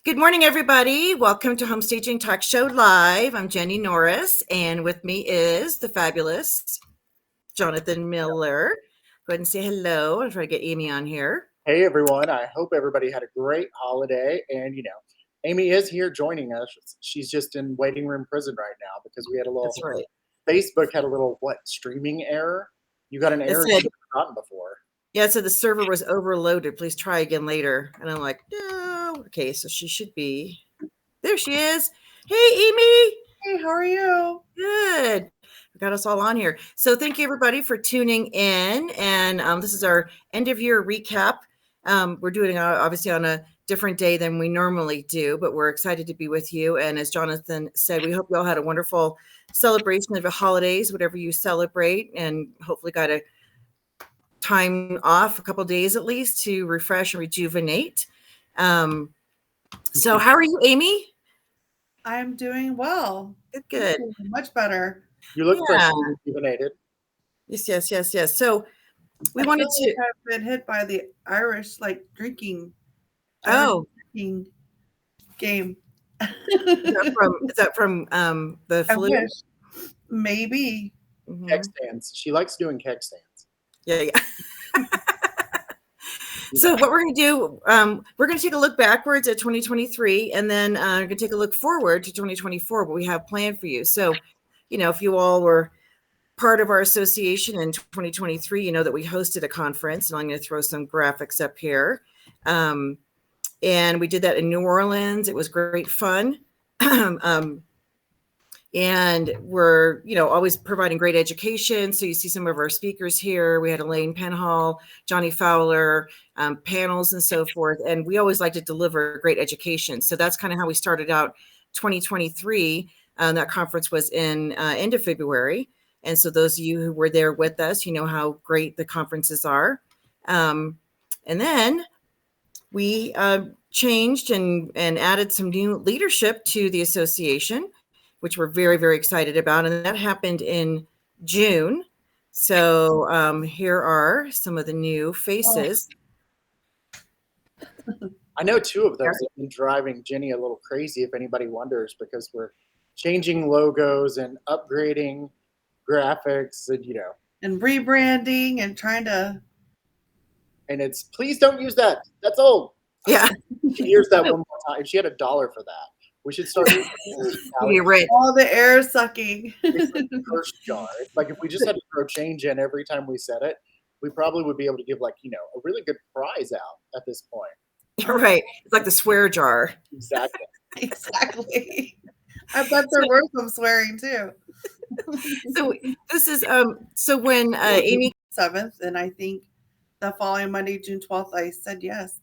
Good morning, everybody. Welcome to Homestaging Talk Show Live. I'm Jennie Norris, and with me is the fabulous Johnathan Miller. Go ahead and say hello. I'll try to get Amy on here. Hey, everyone. I hope everybody had a great holiday. And, Amy is here joining us. She's just in waiting room prison right now because we had a little, That's right. Facebook had a little, streaming error? You got an error you've never gotten before. Yeah, so the server was overloaded. Please try again later. And I'm like, no. Okay, so she should be. There she is. Hey, Amy. Hey, how are you? Good. We got us all on here. So thank you, everybody, for tuning in. And this is our end of year recap. We're doing it obviously on a different day than we normally do, but we're excited to be with you. And as Johnathan said, we hope you all had a wonderful celebration of the holidays, whatever you celebrate, and hopefully got a time off, a couple of days at least, to refresh and rejuvenate. So how are you, Amy? I'm doing well. Good. Much better. You look fresh and rejuvenated. Yes. So we wanted to have been hit by the Irish drinking. Drinking game. Is that from the flu? I wish. Maybe. Keg stands. She likes doing keg stands. Yeah. So what we're going to do, we're going to take a look backwards at 2023, and then we're going to take a look forward to 2024, what we have planned for you. So, if you all were part of our association in 2023, you know that we hosted a conference, and I'm going to throw some graphics up here. And we did that in New Orleans. It was great fun. And we're, always providing great education. So you see some of our speakers here. We had Elaine Penhall, Johnny Fowler, panels and so forth. And we always like to deliver great education. So that's kind of how we started out 2023. That conference was in end of February. And so those of you who were there with us, you know how great the conferences are. And then we changed and added some new leadership to the association, which we're very, very excited about. And that happened in June. So here are some of the new faces. I know two of those have been driving Jennie a little crazy, if anybody wonders, because we're changing logos and upgrading graphics and, and rebranding and trying to. And it's, please don't use that. That's old. Yeah. She hears that one more time. If she had $1 for that. We should start all the air sucking. It's like the first jar. It's like if we just had to throw change in every time we said it, we probably would be able to give a really good prize out at this point. You're right. It's like the swear jar. Exactly. I bet they're worth some swearing too. So this is so when Amy 7th, and I think the following Monday, June 12th, I said yes.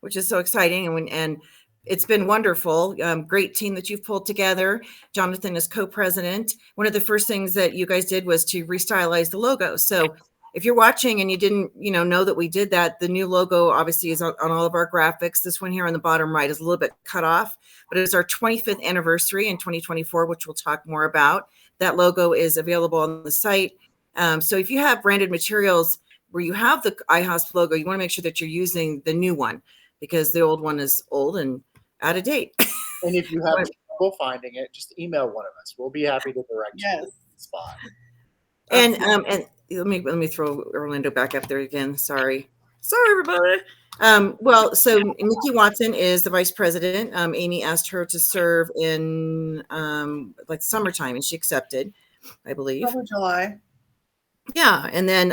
Which is so exciting. And it's been wonderful. Great team that you've pulled together. Johnathan is co-president. One of the first things that you guys did was to restylize the logo. So if you're watching and you didn't, know that we did that, the new logo obviously is on all of our graphics. This one here on the bottom right is a little bit cut off, but it's our 25th anniversary in 2024, which we'll talk more about. That logo is available on the site. So if you have branded materials where you have the iHosp logo, you want to make sure that you're using the new one, because the old one is old and out of date. And if you have trouble finding it, just email one of us. We'll be happy to direct you to the spot. And let me throw Orlando back up there again. Sorry, everybody. Well, so Nikki Watson is the vice president. Amy asked her to serve in summertime, and she accepted, I believe. Probably July. Yeah, and then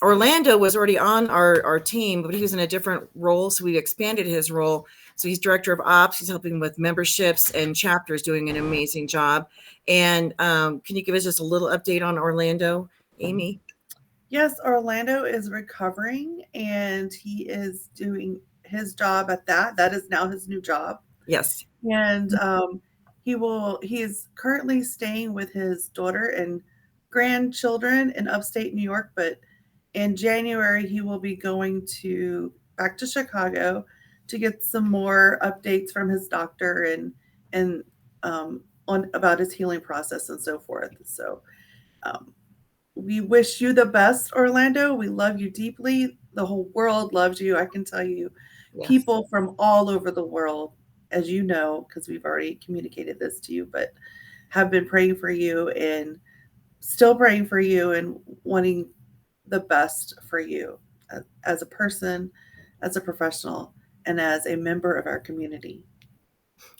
Orlando was already on our team, but he was in a different role, so we expanded his role. So he's director of ops. He's helping with memberships and chapters, doing an amazing job. And can you give us just a little update on Orlando, Amy? Yes, Orlando is recovering, and he is doing his job at that. That is now his new job. Yes. And he is currently staying with his daughter and grandchildren in upstate New York, but in January he will be going back to Chicago to get some more updates from his doctor and on about his healing process and so forth. So we wish you the best, Orlando. We love you deeply. The whole world loves you. I can tell you, yes. People from all over the world as you know, because we've already communicated this to you, but have been praying for you and still praying for you and wanting the best for you as a person, as a professional, and as a member of our community.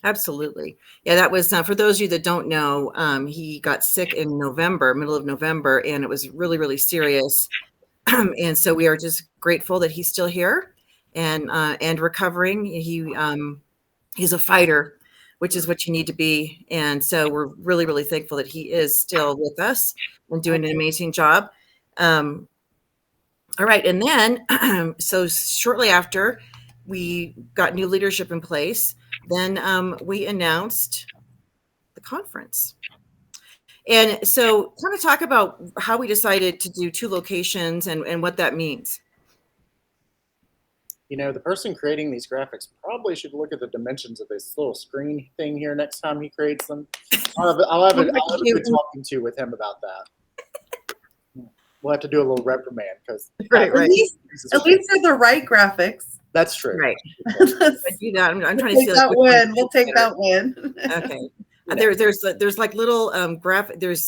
Absolutely. Yeah, that was for those of you that don't know, he got sick in November, middle of November, and it was really, really serious. And so we are just grateful that he's still here and recovering. He's a fighter, which is what you need to be. And so we're really, really thankful that he is still with us and doing an amazing job. All right. And then, so shortly after we got new leadership in place, then we announced the conference. And so kind of talk about how we decided to do 2 locations and what that means. You know, the person creating these graphics probably should look at the dimensions of this little screen thing here next time he creates them. I'll have a good talking to with him about that. We'll have to do a little reprimand because Right. At least they're the right graphics. That's true. Right. Do that. I'm trying to Take see that like win. We'll take that win. Okay. There's like little there's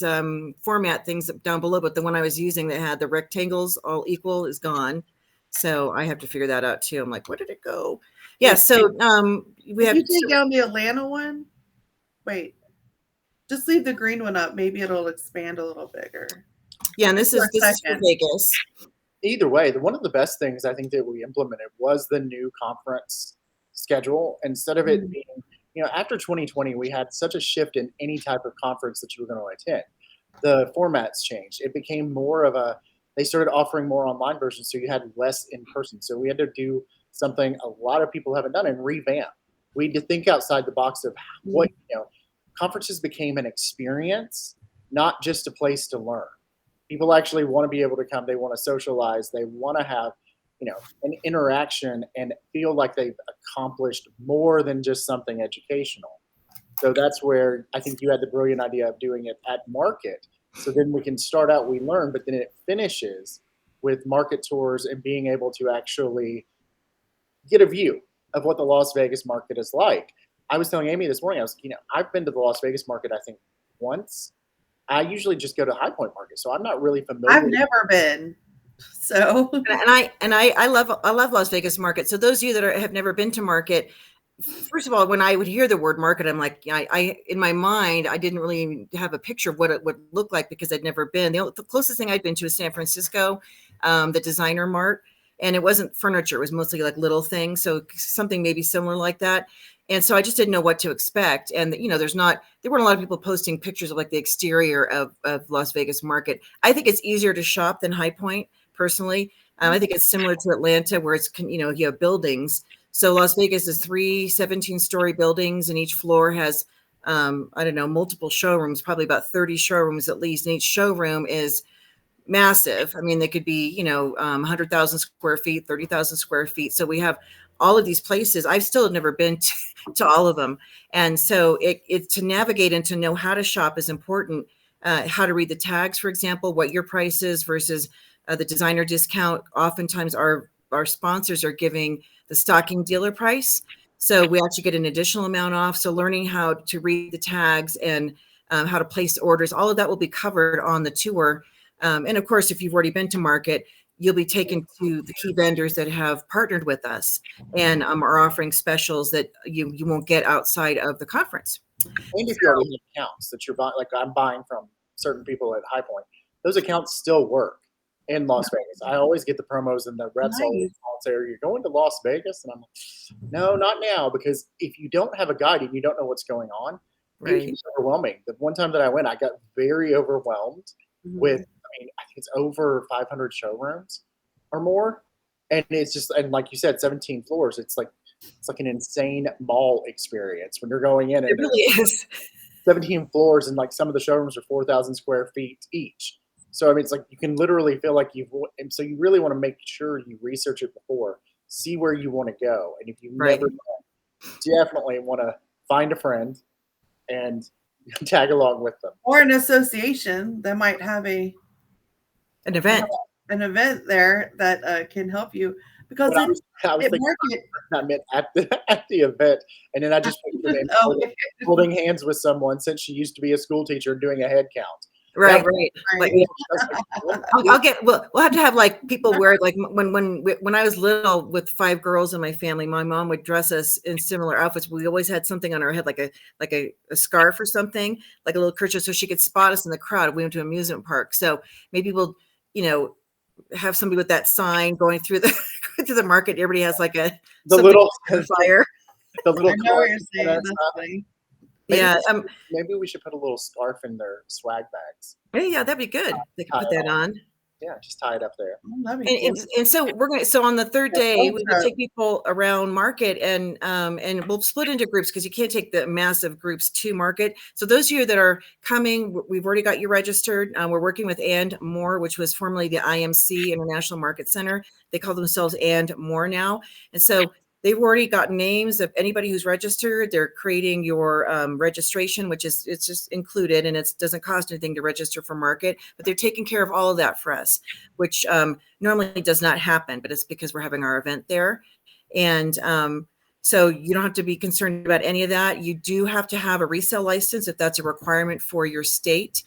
format things down below, but the one I was using that had the rectangles all equal is gone. So I have to figure that out too. I'm like, where did it go? Yeah. So we have. Did you take down the Atlanta one? Wait, just leave the green one up. Maybe it'll expand a little bigger. Yeah, and this is for Vegas. Either way, one of the best things I think that we implemented was the new conference schedule. Instead of it being, you know, after 2020, we had such a shift in any type of conference that you were going to attend. The formats changed. It became more of they started offering more online versions, so you had less in person. So we had to do something a lot of people haven't done and revamp. We had to think outside the box of what, conferences became an experience, not just a place to learn. People actually want to be able to come. They want to socialize. They want to have, an interaction and feel like they've accomplished more than just something educational. So that's where I think you had the brilliant idea of doing it at market. So then we can start out, we learn, but then it finishes with market tours and being able to actually get a view of what the Las Vegas market is like. I was telling Amy this morning, I've been to the Las Vegas market, I think once. I usually just go to High Point Market, so I'm not really familiar. I've never been. So I love Las Vegas market. So those of you that have never been to market, first of all, when I would hear the word market, I'm like, I in my mind, I didn't really have a picture of what it would look like because I'd never been. The closest thing I'd been to is San Francisco, the Designer Mart, and it wasn't furniture; it was mostly like little things. So something maybe similar like that. And so I just didn't know what to expect. And, there weren't a lot of people posting pictures of like the exterior of Las Vegas market. I think it's easier to shop than High Point personally. I think it's similar to Atlanta where it's, you have buildings. So Las Vegas is 3 17-story buildings and each floor has, multiple showrooms, probably about 30 showrooms at least. And each showroom is massive. I mean, they could be, 100,000 square feet, 30,000 square feet. So we have all of these places. I've still never been to all of them. And so it to navigate and to know how to shop is important. How to read the tags, for example, what your price is versus the designer discount. Oftentimes our sponsors are giving the stocking dealer price. So we actually get an additional amount off. So learning how to read the tags and how to place orders, all of that will be covered on the tour. And of course, if you've already been to market, you'll be taken to the key vendors that have partnered with us and are offering specials that you won't get outside of the conference. And if you already have accounts that you're buying, like I'm buying from certain people at High Point, those accounts still work in Las Vegas. I always get the promos and the reps always say, "Are you going to Las Vegas?" And I'm like, "No, not now," because if you don't have a guide and you don't know what's going on, it's overwhelming. The one time that I went, I got very overwhelmed with, I think it's over 500 showrooms or more. And it's just, and like you said, 17 floors. It's like an insane mall experience when you're going in. It really is. 17 floors and like some of the showrooms are 4,000 square feet each. So, it's like you can literally feel like and so you really want to make sure you research it before, see where you want to go. And if you never know, definitely want to find a friend and tag along with them. Or an association that might have an event there that can help you. because But then I was it thinking market. I meant at the event, and then I just picture them Oh, holding hands with someone since she used to be a school teacher doing a head count. Right, That right. Like, right. I'll get. We'll have to have like people wear like when I was little with 5 girls in my family, my mom would dress us in similar outfits. We always had something on our head, like a scarf or something, like a little kerchief, so she could spot us in the crowd. We went to an amusement park, so maybe we'll, have somebody with that sign going through the going through the market. Everybody has like the something little on fire. the little I know what card you're on saying. that That's side. funny. Yeah. Maybe we should put a little scarf in their swag bags. Yeah, that'd be good. They could put that on. Yeah, just tie it up there. Oh, that'd be cool. And so so on the third day, we will Ultra. take people around market and we'll split into groups because you can't take the massive groups to market. So those of you that are coming, we've already got you registered. We're working with And More, which was formerly the IMC International Market Center. They call themselves And More now. And so they've already got names of anybody who's registered. They're creating your registration, which it's just included, and it doesn't cost anything to register for market, but they're taking care of all of that for us, which normally does not happen, but it's because we're having our event there. And so you don't have to be concerned about any of that. You do have to have a resale license if that's a requirement for your state.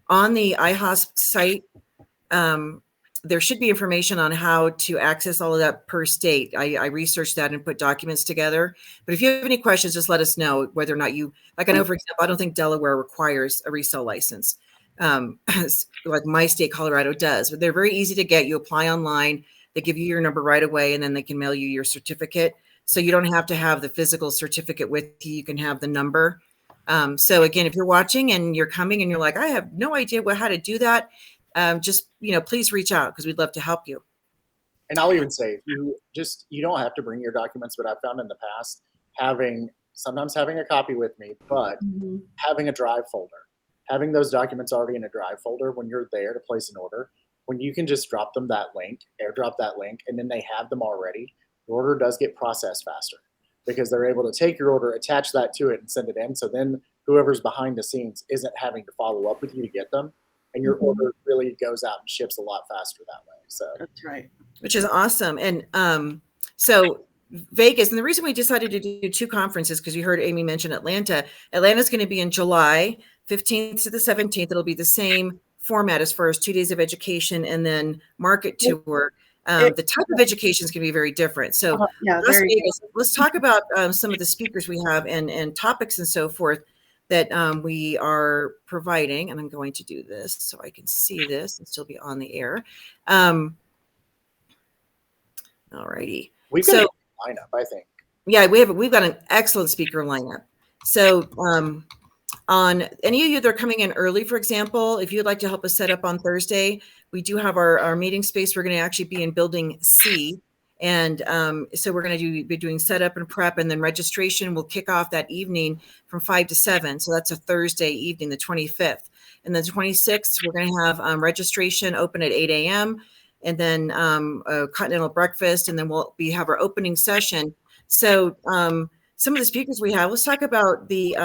On the IHOSP site, there should be information on how to access all of that per state. I researched that and put documents together. But if you have any questions, just let us know whether or not you, like I know, for example, I don't think Delaware requires a resale license. Like my state, Colorado does, but they're very easy to get. You apply online, they give you your number right away, and then they can mail you your certificate. So you don't have to have the physical certificate with you. You can have the number. So again, if you're watching and you're coming and you're like, I have no idea how to do that, just, please reach out because we'd love to help you. And I'll even say, if you don't have to bring your documents, but I've found in the past sometimes having a copy with me, but having a drive folder, having those documents already in a drive folder when you're there to place an order, when you can just drop them that link, airdrop that link, and then they have them already, your order does get processed faster because they're able to take your order, attach that to it, and send it in. So then whoever's behind the scenes isn't having to follow up with you to get them. And your order really goes out and ships a lot faster that way. So that's right. Which is awesome. And so Vegas, and the reason we decided to do 2 conferences, because you heard Amy mention Atlanta. Atlanta's going to be in July 15th to the 17th. It'll be the same format as far as 2 days of education and then market tour. The type of education is going to be very different. So Las Vegas, let's talk about some of the speakers we have and topics and so forth that we are providing. And I'm going to do this so I can see this and still be on the air. All righty. We've got a lineup, I think. Yeah, we've got an excellent speaker lineup. So on any of you that are coming in early, for example, if you'd like to help us set up on Thursday, we do have our meeting space. We're going to actually be in building C. And so we're going to be doing setup and prep, and then registration will kick off that evening from 5 to 7. So that's a Thursday evening, the 25th. And then the 26th, we're going to have registration open at 8 a.m. and then a continental breakfast. And then we'll have our opening session. So some of the speakers we have, let's talk about the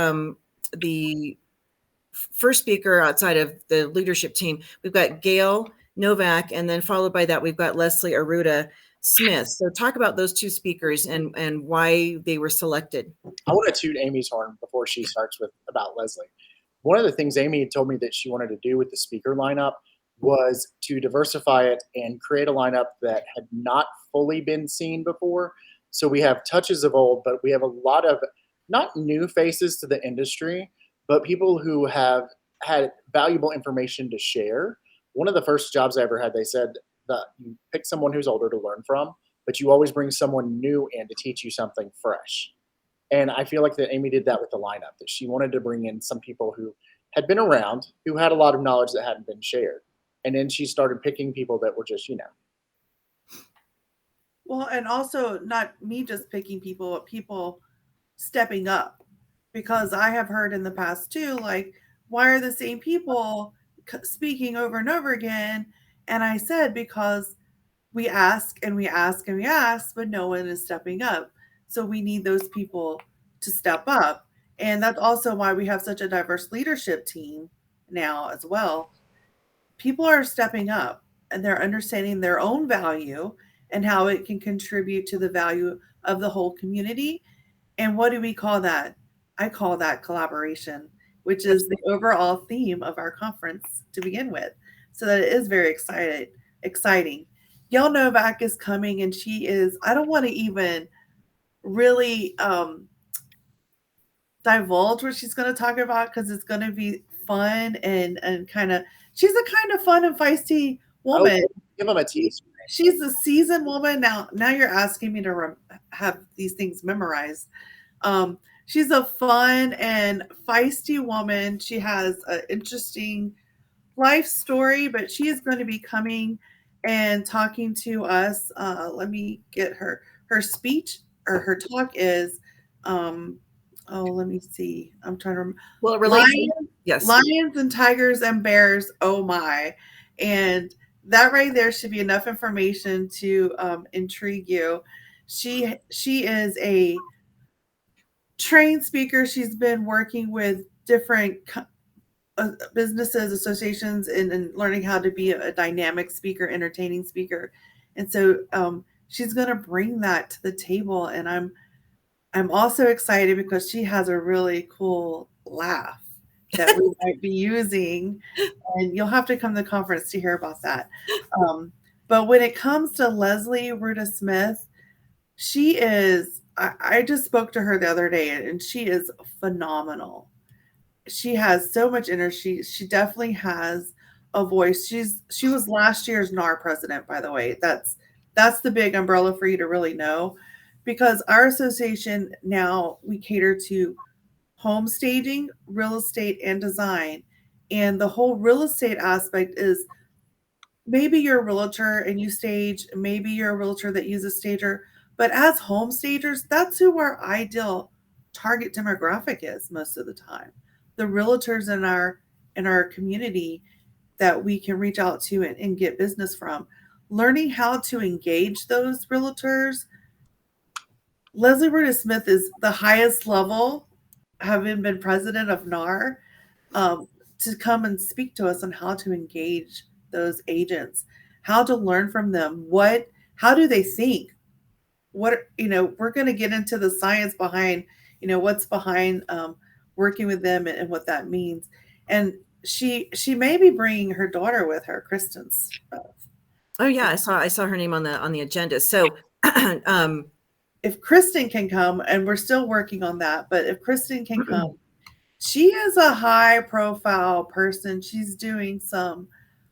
first speaker outside of the leadership team. We've got Gail Novak, and then followed by that, we've got Leslie Aruda Smith. So talk about those 2 speakers and why they were selected. I want to toot Amy's horn before she starts about Leslie. One of the things Amy had told me that she wanted to do with the speaker lineup was to diversify it and create a lineup that had not fully been seen before. So we have touches of old, but we have a lot of not new faces to the industry, but people who have had valuable information to share. One of the first jobs I ever had, they said that you pick someone who's older to learn from, but you always bring someone new in to teach you something fresh. And I feel like that Amy did that with the lineup, that she wanted to bring in some people who had been around, who had a lot of knowledge that hadn't been shared. And then she started picking people that were just, Well, and also not me just picking people, but people stepping up. Because I have heard in the past too, like, why are the same people speaking over and over again? And I said, because we ask and we ask and we ask, but no one is stepping up. So we need those people to step up. And that's also why we have such a diverse leadership team now as well. People are stepping up and they're understanding their own value and how it can contribute to the value of the whole community. And what do we call that? I call that collaboration, which is the overall theme of our conference to begin with. So that it is very exciting. Gail Novak is coming, and she is, I don't want to even really divulge what she's going to talk about because it's going to be fun and kind of, she's a kind of fun and feisty woman. Oh, give them a tease. She's a seasoned woman. Now you're asking me to have these things memorized. She's a fun and feisty woman. She has an interesting life story, but she is going to be coming and talking to us. Let me get her speech, or her talk is, let me see. I'm trying to remember. Well, it relates. Yes. Lions and tigers and bears. Oh my. And that right there should be enough information to intrigue you. She is a trained speaker. She's been working with different businesses, associations, and learning how to be a dynamic speaker, entertaining speaker. And so she's going to bring that to the table. And I'm also excited because she has a really cool laugh that we might be using. And you'll have to come to the conference to hear about that. But when it comes to Leslie Ruda Smith, she is, I just spoke to her the other day, and she is phenomenal. She has so much energy. She definitely has a voice. She was last year's NAR president, by the way. That's the big umbrella for you to really know, because our association now, we cater to home staging, real estate, and design. And the whole real estate aspect is, maybe you're a realtor and you stage, maybe you're a realtor that uses a stager, but as home stagers, that's who our ideal target demographic is most of the time. The realtors in our community that we can reach out to and get business from. Learning how to engage those realtors. Leslie Ruda Smith is the highest level, having been president of NAR, to come and speak to us on how to engage those agents, how to learn from them, how do they think? We're going to get into the science behind, what's behind working with them and what that means. And she may be bringing her daughter with her, Kristen's. Oh yeah, I saw her name on the agenda. So if Kristen can come, and we're still working on that, but if Kristen can come, she is a high profile person. She's doing some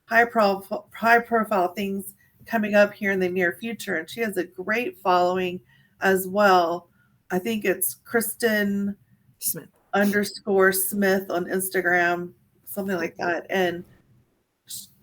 high profile things coming up here in the near future, and she has a great following as well. I think it's Kristen Smith _Smith on Instagram, something like that. And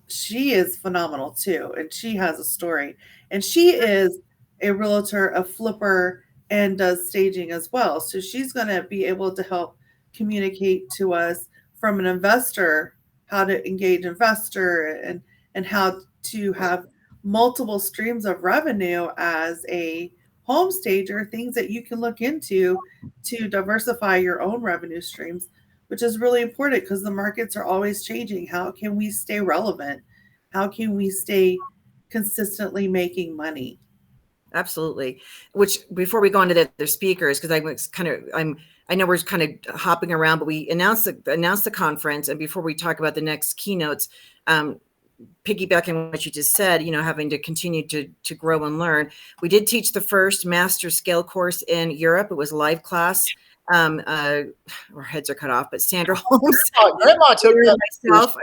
she is phenomenal too. And she has a story, and she is a realtor, a flipper, and does staging as well. So she's going to be able to help communicate to us from an investor, how to engage investor and how to have multiple streams of revenue as a home stager, things that you can look into to diversify your own revenue streams, which is really important because the markets are always changing. How can we stay relevant? How can we stay consistently making money? Absolutely. Which, before we go into the other speakers, because I know we're kind of hopping around, but we announced the conference, and before we talk about the next keynotes, piggybacking on what you just said, having to continue to grow and learn. We did teach the first master scale course in Europe. It was a live class. Our heads are cut off, but Sandra Holmes. Grandma took myself.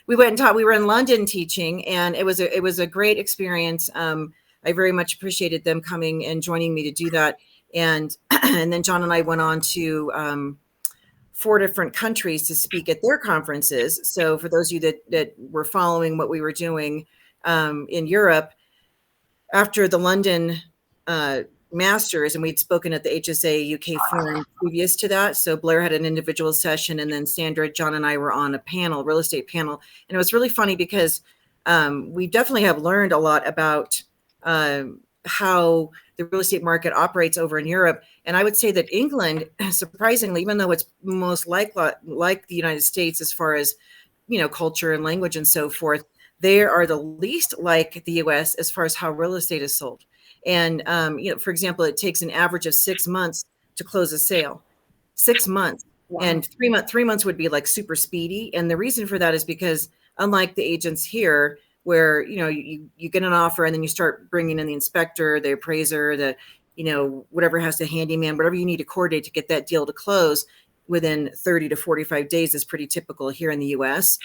We went and taught. We were in London teaching, and it was a great experience. I very much appreciated them coming and joining me to do that. And then John and I went on to 4 different countries to speak at their conferences. So for those of you that were following what we were doing in Europe, after the London Masters, and we'd spoken at the HSA UK forum previous to that. So Blair had an individual session, and then Sandra, John, and I were on a panel, real estate panel. And it was really funny because we definitely have learned a lot about how the real estate market operates over in Europe. And I would say that England, surprisingly, even though it's most like the United States as far as, culture and language and so forth, they are the least like the US as far as how real estate is sold. And, for example, it takes an average of 6 months to close a sale. 6 months. Wow. And 3 months would be like super speedy. And the reason for that is because unlike the agents here, where, you get an offer and then you start bringing in the inspector, the appraiser, the, whatever has the handyman, whatever you need to coordinate to get that deal to close within 30 to 45 days is pretty typical here in the US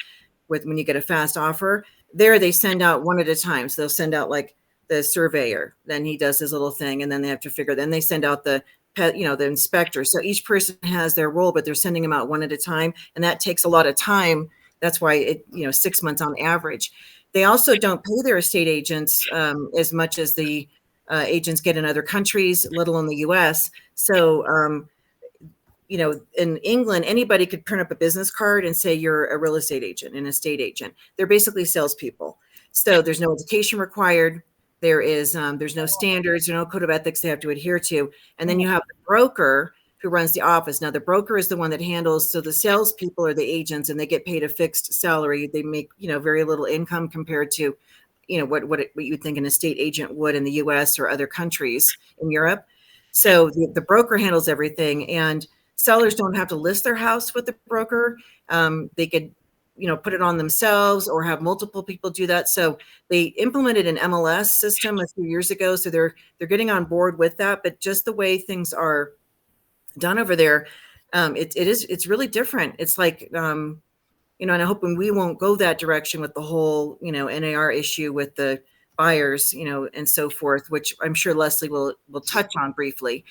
when you get a fast offer. There, they send out one at a time. So they'll send out like the surveyor, then he does his little thing, and then they have to figure, then they send out the inspector. So each person has their role, but they're sending them out one at a time. And that takes a lot of time. That's why 6 months on average. They also don't pay their estate agents as much as the agents get in other countries, let alone the US. So, in England, anybody could print up a business card and say you're a real estate agent, an estate agent. They're basically salespeople. So there's no education required. There's no standards, no code of ethics they have to adhere to. And then you have the broker who runs the office. Now, the broker is the one that handles, so the salespeople are the agents, and they get paid a fixed salary. They make, very little income compared to, what you would think an estate agent would in the US or other countries in Europe. So the broker handles everything, and sellers don't have to list their house with the broker. They could put it on themselves or have multiple people do that. So they implemented an MLS system a few years ago. So they're getting on board with that, but just the way things are done over there, it's really different. It's like, and I'm hoping we won't go that direction with the whole, NAR issue with the buyers, and so forth, which I'm sure Leslie will touch on briefly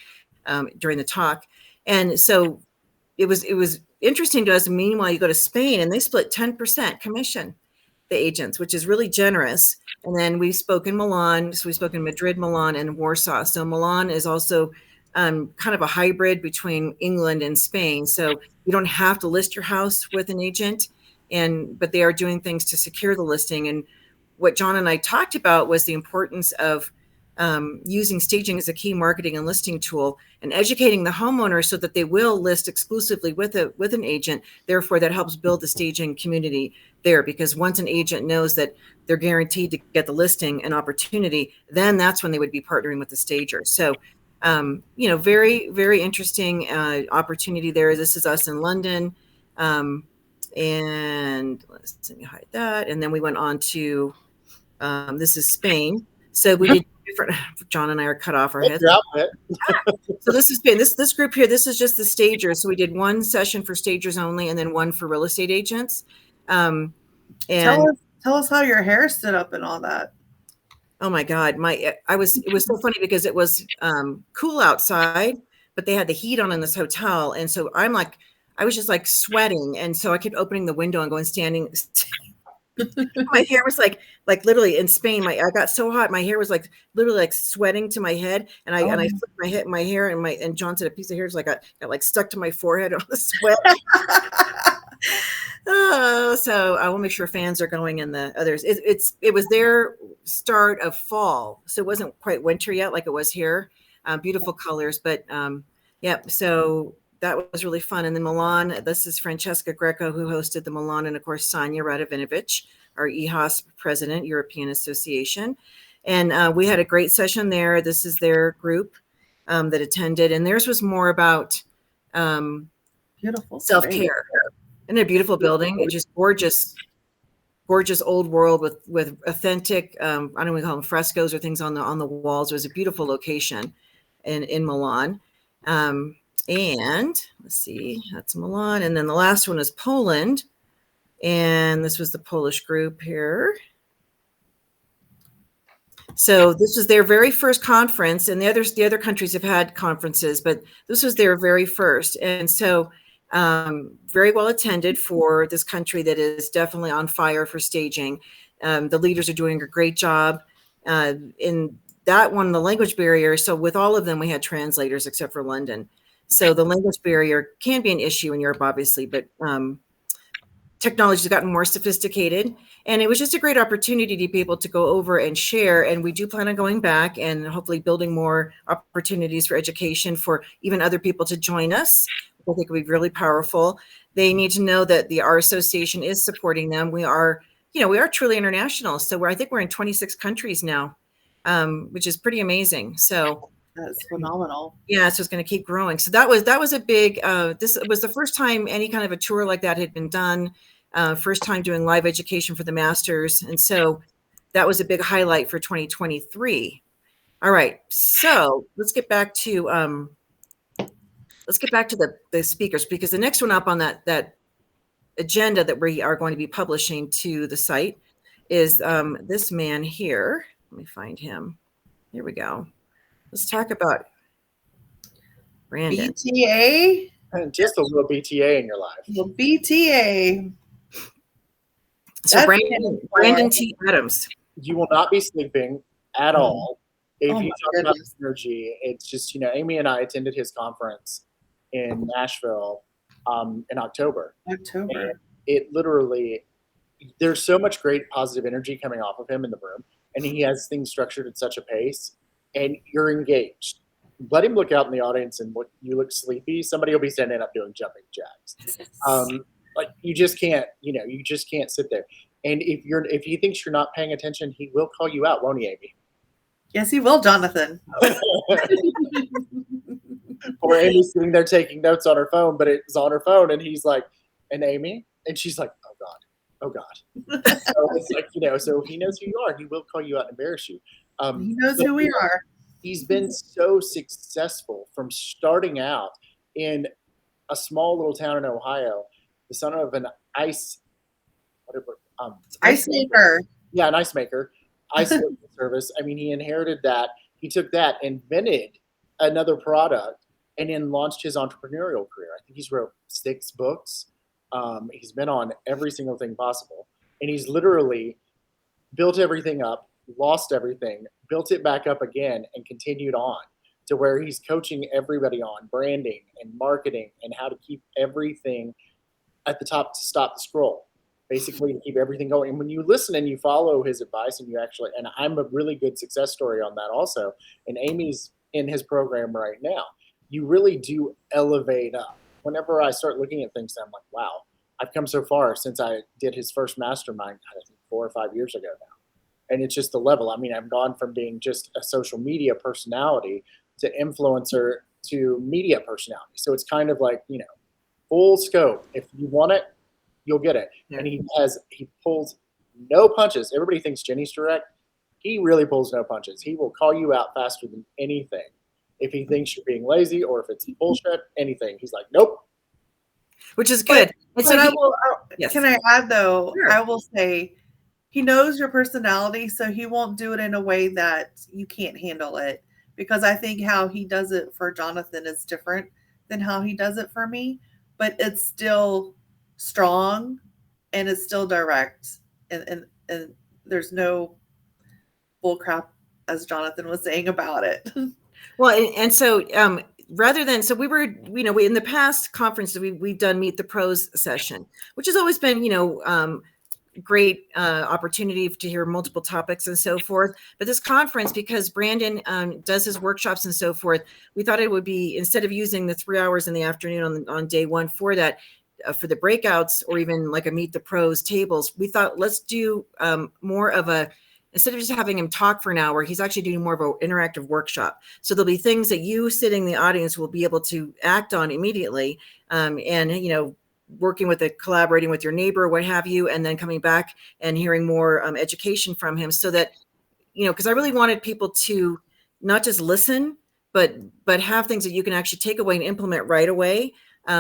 during the talk. And so it was interesting to us. Meanwhile, you go to Spain and they split 10% commission, the agents, which is really generous. And then we spoke in Milan. So we spoke in Madrid, Milan, and Warsaw. So Milan is also kind of a hybrid between England and Spain. So you don't have to list your house with an agent, but they are doing things to secure the listing. And what John and I talked about was the importance of using staging as a key marketing and listing tool, and educating the homeowner so that they will list exclusively with an agent. Therefore, that helps build the staging community there, because once an agent knows that they're guaranteed to get the listing and opportunity, then that's when they would be partnering with the stager. So, very, very interesting opportunity there. This is us in London. And let me hide that. And then we went on to, this is Spain. So we did different. John and I are cut off our heads. So this is Spain. This group here, this is just the stagers. So we did one session for stagers only, and then one for real estate agents. And tell us how your hair stood up and all that. Oh my God, it was so funny because it was cool outside, but they had the heat on in this hotel, and so I was just like sweating, and so I kept opening the window and going standing. My hair was like literally in Spain. I got so hot, my hair was like literally like sweating to my head, and I flipped my hair, and John said a piece of hair got like stuck to my forehead on the sweat. Oh, so I will make sure fans are going in the others. It was their start of fall, so it wasn't quite winter yet like it was here. Beautiful colors, but yeah. So that was really fun. And then Milan, this is Francesca Greco, who hosted the Milan, and of course Sonia Radovinovich, our EHOS president, European Association. And we had a great session there. This is their group that attended, and theirs was more about beautiful self-care. In a beautiful building, it's just gorgeous old world with authentic, I don't know what we call them, frescoes or things on the walls. It was a beautiful location in Milan. And let's see, that's Milan. And then the last one is Poland. And this was the Polish group here. So this was their very first conference, and the other countries have had conferences, but this was their very first. And so very well attended for this country that is definitely on fire for staging. The leaders are doing a great job. In that one, the language barrier. So with all of them, we had translators except for London. So the language barrier can be an issue in Europe, obviously, but technology has gotten more sophisticated, and it was just a great opportunity to be able to go over and share. And we do plan on going back and hopefully building more opportunities for education for even other people to join us. I think it would be really powerful. They need to know that our association is supporting them. We are we are truly international. So I think we're in 26 countries now, which is pretty amazing. So that's phenomenal. Yeah, so it's going to keep growing. So that was a big. This was the first time any kind of a tour like that had been done. First time doing live education for the masters, and so that was a big highlight for 2023. All right, so let's get back to the speakers, because the next one up on that agenda that we are going to be publishing to the site is this man here. Let me find him. Here we go. Let's talk about Brandon. BTA? Just a little BTA in your life. Well, BTA. So Brandon T. Adams. You will not be sleeping at all. If Oh you my talk about goodness. energy, it's just, Amy and I attended his conference in Nashville in October. October. And it literally, there's so much great positive energy coming off of him in the room, and he has things structured at such a pace, and you're engaged. Let him look out in the audience, and you look sleepy, somebody will be standing up doing jumping jacks. Like you just can't sit there. And if he thinks you're not paying attention, he will call you out, won't he, Amy? Yes, he will, Johnathan. Or Amy's sitting there taking notes on her phone, but it's on her phone, and he's like, "And Amy?" And she's like, "Oh God." So it's like, so he knows who you are. He will call you out and embarrass you. He knows who we are. He's been so successful from starting out in a small little town in Ohio, the son of an ice maker. Yeah, an ice maker. Ice service. I mean, he inherited that. He took that, invented another product, and then launched his entrepreneurial career. I think he's wrote 6 books. He's been on every single thing possible, and he's literally built everything up, lost everything, built it back up again, and continued on to where he's coaching everybody on branding and marketing and how to keep everything at the top to stop the scroll, basically to keep everything going. And when you listen and you follow his advice, and and I'm a really good success story on that also, and Amy's in his program right now, you really do elevate up. Whenever I start looking at things, I'm like, wow, I've come so far since I did his first mastermind, I think 4 or 5 years ago now. And it's just the level. I mean, I've gone from being just a social media personality to influencer to media personality. So it's kind of like, full scope. If you want it, you'll get it. Yeah. And he pulls no punches. Everybody thinks Jennie's direct. He really pulls no punches. He will call you out faster than anything. If he thinks you're being lazy or if it's bullshit, anything, he's like, nope. Which is good. Yes. Can I add though? Sure. I will say he knows your personality, so he won't do it in a way that you can't handle it. Because I think how he does it for Johnathan is different than how he does it for me, but it's still strong and it's still direct, and there's no bull crap, as Johnathan was saying about it. Well, and so rather than, so we were, we in the past conference we've done Meet the Pros session, which has always been, great opportunity to hear multiple topics and so forth. But this conference, because Brandon does his workshops and so forth, we thought it would be, instead of using the 3 hours in the afternoon on day one for that, for the breakouts or even like a Meet the Pros tables, we thought let's do more of a, instead of just having him talk for an hour, he's actually doing more of an interactive workshop. So there'll be things that you sitting in the audience will be able to act on immediately, and working with collaborating with your neighbor, what have you, and then coming back and hearing more education from him, so that, because I really wanted people to not just listen, but have things that you can actually take away and implement right away.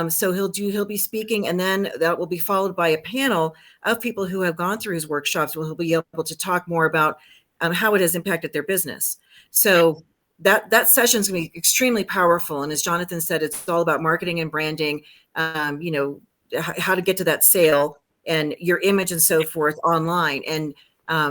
So he'll be speaking, and then that will be followed by a panel of people who have gone through his workshops, where he'll be able to talk more about how it has impacted their business. So that session is going to be extremely powerful. And as Johnathan said, it's all about marketing and branding, how to get to that sale and your image and so forth online, and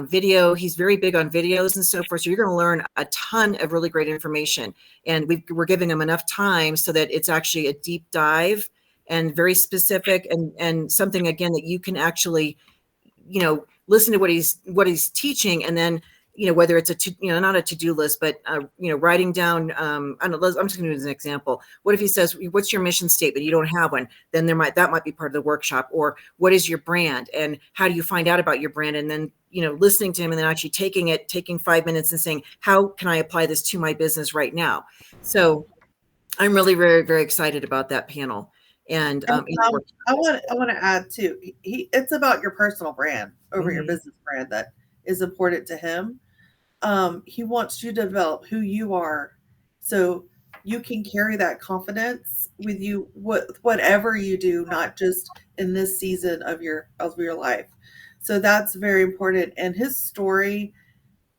video. He's very big on videos and so forth. So you're going to learn a ton of really great information, and we're giving him enough time so that it's actually a deep dive and very specific, and something, again, that you can actually, listen to what he's teaching, and then whether it's not a to-do list, but, writing down, I don't know, I'm just going to use an example. What if he says, what's your mission statement? You don't have one. Then that might be part of the workshop. Or what is your brand and how do you find out about your brand? And then, listening to him and then actually taking 5 minutes and saying, how can I apply this to my business right now? So I'm really very, very excited about that panel. And I want to add too, it's about your personal brand over your business brand that is important to him. He wants you to develop who you are so you can carry that confidence with you, whatever you do, not just in this season of your life. So that's very important. And his story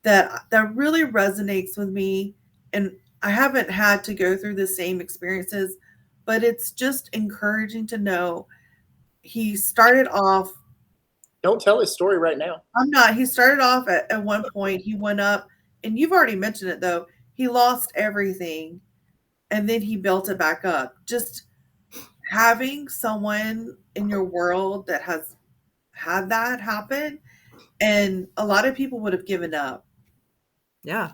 that really resonates with me, and I haven't had to go through the same experiences, but it's just encouraging to know he started off. Don't tell his story right now. I'm not. He started off at one point, he went up, and you've already mentioned it though. He lost everything and then he built it back up. Just having someone in your world that has had that happen, and a lot of people would have given up. Yeah.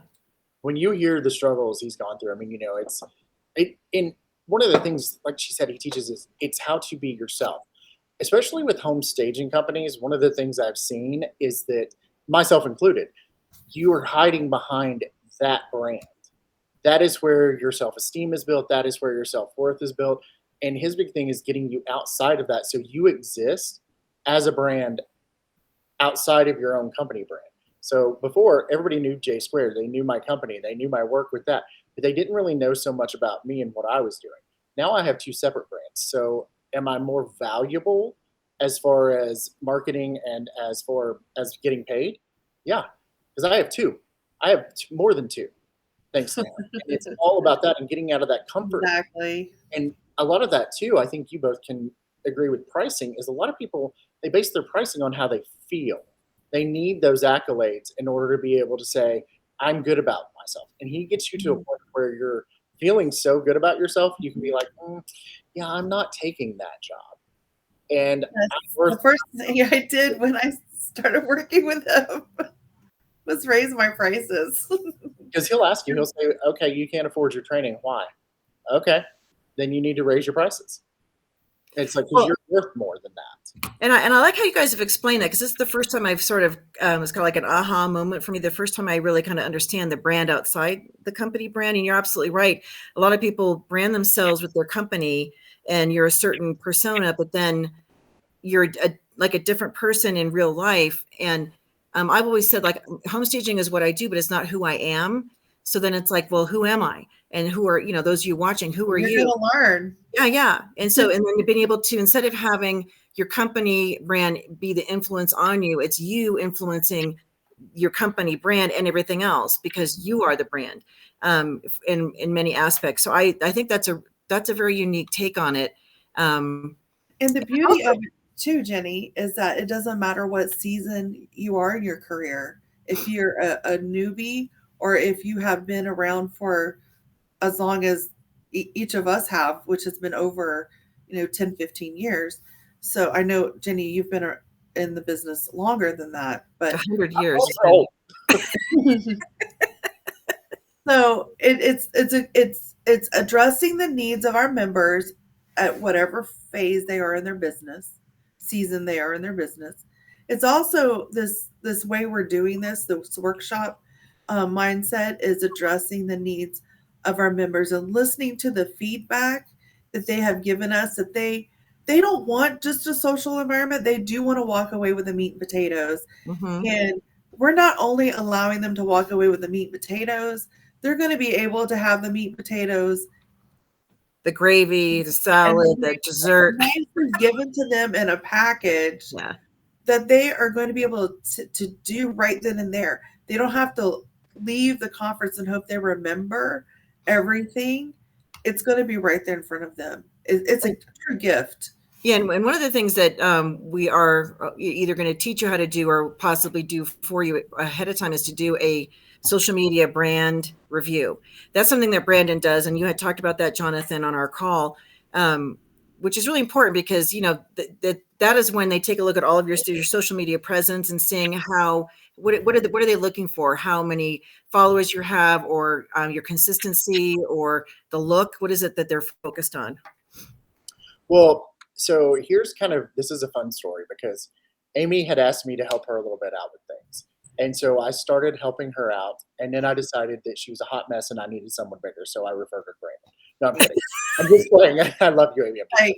When you hear the struggles he's gone through, I mean, in one of the things, like she said, he teaches is it's how to be yourself. Especially with home staging companies, one of the things I've seen is that, myself included, you are hiding behind that brand. That is where your self-esteem is built. That is where your self-worth is built. And his big thing is getting you outside of that so you exist as a brand outside of your own company brand. So before, everybody knew J Squared. They knew my company. They knew my work with that. But they didn't really know so much about me and what I was doing. Now I have two separate brands. So am I more valuable as far as marketing and as far as getting paid? Yeah, because I have two. I have more than two. Thanks, Sam. And it's all about that and getting out of that comfort. Exactly. And a lot of that too, I think you both can agree with pricing, is a lot of people, they base their pricing on how they feel. They need those accolades in order to be able to say, I'm good about myself. And he gets you to a point where you're feeling so good about yourself, you can be like, yeah, I'm not taking that job. And the first thing I did when I started working with him was raise my prices. Because he'll ask you, he'll say, okay, you can't afford your training. Why? Okay, then you need to raise your prices. It's like, because you're worth more than that. And I like how you guys have explained that, because this is the first time I've sort of, it's kind of like an aha moment for me. The first time I really kind of understand the brand outside the company brand. And you're absolutely right. A lot of people brand themselves with their company and you're a certain persona, but then you're like a different person in real life. And I've always said, like, home staging is what I do, but it's not who I am. So then it's like, well, who am I? And who are, those of you watching, who are you? You're going to learn. Yeah. And so, and then you've been able to, instead of having your company brand be the influence on you, it's you influencing your company brand and everything else, because you are the brand in many aspects. So I think that's a very unique take on it. And the beauty of it too, Jennie, is that it doesn't matter what season you are in your career. If you're a newbie or if you have been around for as long as each of us have, which has been over, 10, 15 years. So I know, Jennie, you've been in the business longer than that, but 100 years. So it's addressing the needs of our members at whatever phase they are in their business, season they are in their business. It's also this way we're doing this workshop mindset is addressing the needs of our members and listening to the feedback that they have given us, that they don't want just a social environment. They do want to walk away with the meat and potatoes. Mm-hmm. And we're not only allowing them to walk away with the meat and potatoes, they're going to be able to have the meat and potatoes, the gravy, the salad, the dessert given to them in a package that they are going to be able to do right then and there. They don't have to leave the conference and hope they remember everything. It's going to be right there in front of them. It's a true gift. Yeah, and one of the things that we are either going to teach you how to do or possibly do for you ahead of time is to do a social media brand review. That's something that Brandon does, and you had talked about that, Johnathan, on our call, which is really important because that is when they take a look at all of your social media presence and seeing how what are they looking for? How many followers you have, or your consistency, or the look? What is it that they're focused on? Well, so this is a fun story because Amy had asked me to help her a little bit out with things. And so I started helping her out, and then I decided that she was a hot mess and I needed someone bigger, so I referred her to Brandon. No, I'm kidding. I'm just playing. I love you, Amy. Like,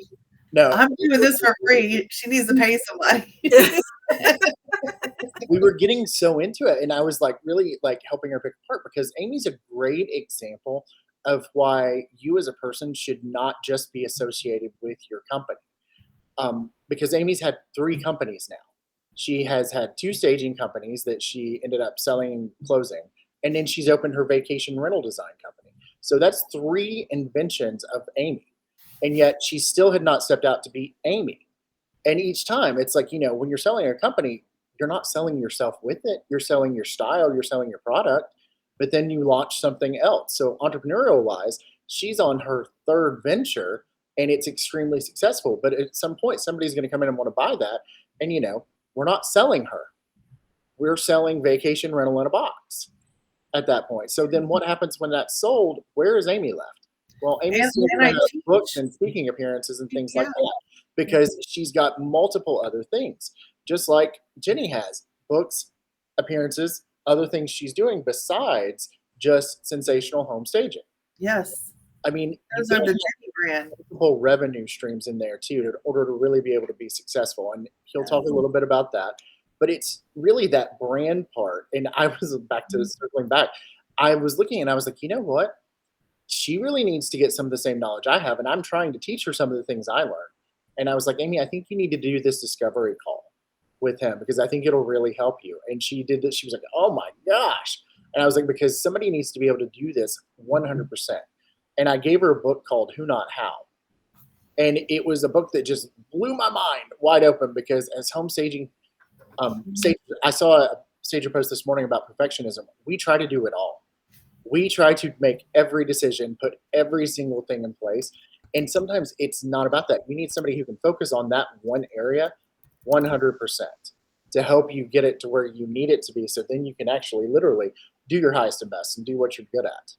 No, I'm doing this for free. She needs to pay somebody. we were getting so into it, and I was like really like helping her pick apart because Amy's a great example of why you as a person should not just be associated with your company. Because Amy's had 3 companies now. She has had 2 staging companies that she ended up selling and closing, and then she's opened her vacation rental design company. So that's 3 inventions of Amy, and yet she still had not stepped out to be Amy. And each time it's like, when you're selling a company, you're not selling yourself with it. You're selling your style, you're selling your product, but then you launch something else. So entrepreneurial wise, she's on her 3rd venture and it's extremely successful. But at some point, somebody's going to come in and want to buy that. And, we're not selling her. We're selling vacation rental in a box at that point. So then what happens when that's sold? Where is Amy left? Well, Amy's still going to have books and speaking appearances and things like that because she's got multiple other things, just like Jennie has books, appearances, other things she's doing besides just sensational home staging. Yes. I mean, those are the Jennie brand. Multiple revenue streams in there too, in order to really be able to be successful. And he'll talk a little bit about that, but it's really that brand part. And I was circling back. I was looking and I was like, you know what? She really needs to get some of the same knowledge I have. And I'm trying to teach her some of the things I learned. And I was like, Amy, I think you need to do this discovery call with him because I think it'll really help you. And she did this. She was like, oh my gosh. And I was like, because somebody needs to be able to do this 100%. And I gave her a book called Who Not How. And it was a book that just blew my mind wide open because as home staging, I saw a stager post this morning about perfectionism. We try to do it all. We try to make every decision, put every single thing in place. And sometimes it's not about that. You need somebody who can focus on that one area 100% to help you get it to where you need it to be. So then you can actually literally do your highest and best and do what you're good at.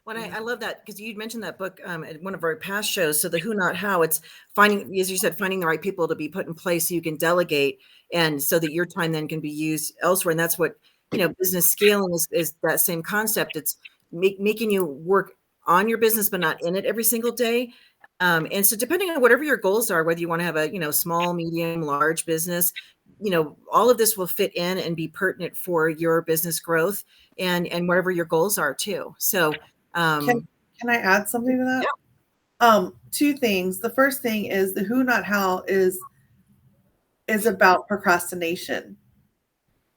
Well, I love that because you mentioned that book at one of our past shows. So the Who Not How, it's finding, as you said, finding the right people to be put in place so you can delegate and so that your time then can be used elsewhere. And that's what, business scaling is that same concept. It's making you work on your business, but not in it every single day. And so depending on whatever your goals are, whether you want to have a, small, medium, large business, all of this will fit in and be pertinent for your business growth and whatever your goals are too. So, can I add something to that? Yeah. 2 things. The first thing is the Who Not How is about procrastination.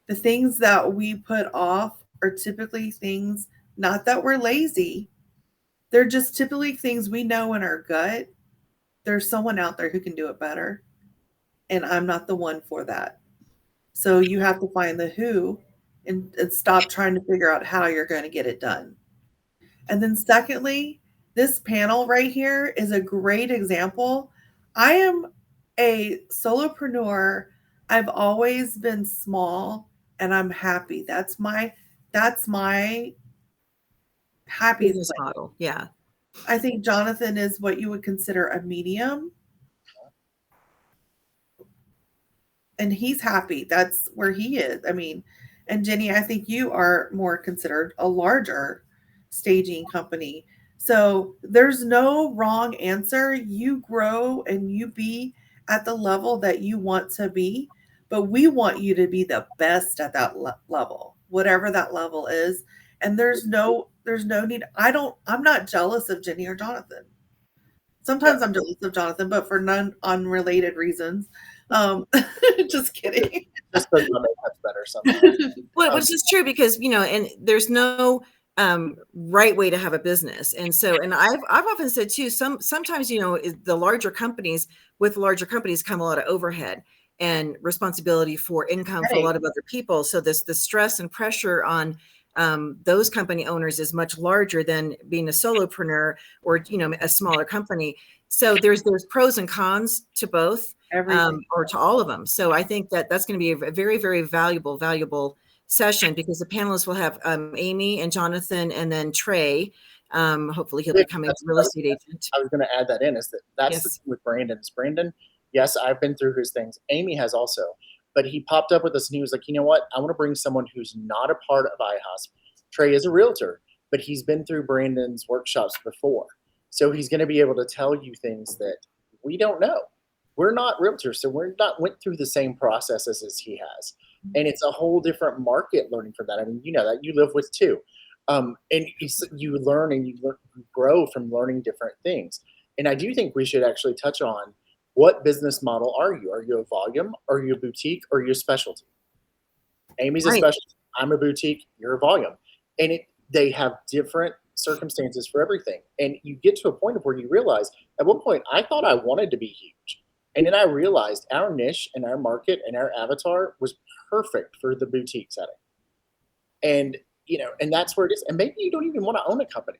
The things that we put off are typically things, not that we're lazy. They're just typically things we know in our gut. There's someone out there who can do it better. And I'm not the one for that. So you have to find the who and stop trying to figure out how you're going to get it done. And then secondly, this panel right here is a great example. I am a solopreneur. I've always been small and I'm happy. That's my happy business model. Yeah. I think Johnathan is what you would consider a medium. And he's happy. That's where he is. I mean, and Jennie, I think you are more considered a larger staging company. So there's no wrong answer. You grow and you be at the level that you want to be, but we want you to be the best at that level, whatever that level is. And there's no need. I'm not jealous of Jennie or Johnathan. Sometimes I'm jealous of Johnathan, but for unrelated reasons. Just kidding. Just because my makeup's better sometimes. Well, which is true because, and there's no right way to have a business. And so, and I've often said too, sometimes, the larger companies, with larger companies come a lot of overhead and responsibility for income for a lot of other people. So the stress and pressure on those company owners is much larger than being a solopreneur or, a smaller company. So there's pros and cons to both, or to all of them. So I think that's going to be a very, very valuable session, because the panelists will have Amy and Johnathan, and then Trey. Hopefully he'll be coming real estate agent. I was going to add that in, is that's Yes. the thing with Brandon. Brandon, yes, I've been through his things. Amy has also, but he popped up with us and he was like, you know what? I want to bring someone who's not a part of iHouse. Trey is a realtor, but he's been through Brandon's workshops before. So he's going to be able to tell you things that we don't know. We're not realtors, so we're not went through the same processes as he has. And it's a whole different market learning from that. I mean, you know that, you live with two. And you learn and you grow from learning different things. And I do think we should actually touch on, what business model are you? Are you a volume? Are you a boutique? Or are you a specialty? Amy's a specialty. I'm a boutique. You're a volume. And they have different circumstances for everything. And you get to a point of where you realize, at one point, I thought I wanted to be huge. And then I realized our niche and our market and our avatar was perfect for the boutique setting. And and that's where it is. And maybe you don't even want to own a company.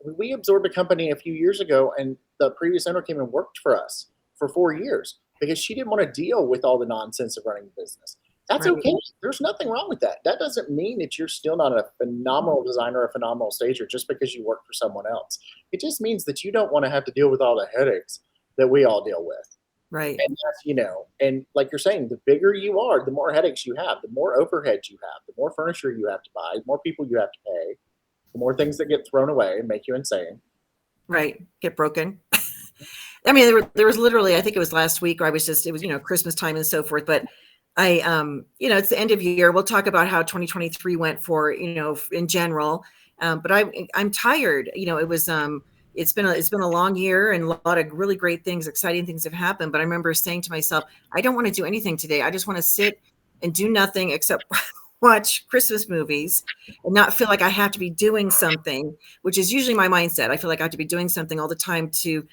We absorbed a company a few years ago, and the previous owner came and worked for us for 4 years because she didn't want to deal with all the nonsense of running a business. That's right. Okay. There's nothing wrong with that. That doesn't mean that you're still not a phenomenal designer, a phenomenal stager, just because you work for someone else. It just means that you don't want to have to deal with all the headaches that we all deal with. Right. And that's, and like you're saying, the bigger you are, the more headaches you have, the more overhead you have, the more furniture you have to buy, the more people you have to pay, the more things that get thrown away and make you insane. Right. Get broken. I mean, there was literally, I think it was last week, or it was Christmas time and so forth. But it's the end of year. We'll talk about how 2023 went for, in general. But I'm tired. It was, it's been a long year, and a lot of really great things, exciting things have happened. But I remember saying to myself, I don't want to do anything today. I just want to sit and do nothing except watch Christmas movies and not feel like I have to be doing something, which is usually my mindset. I feel like I have to be doing something all the time to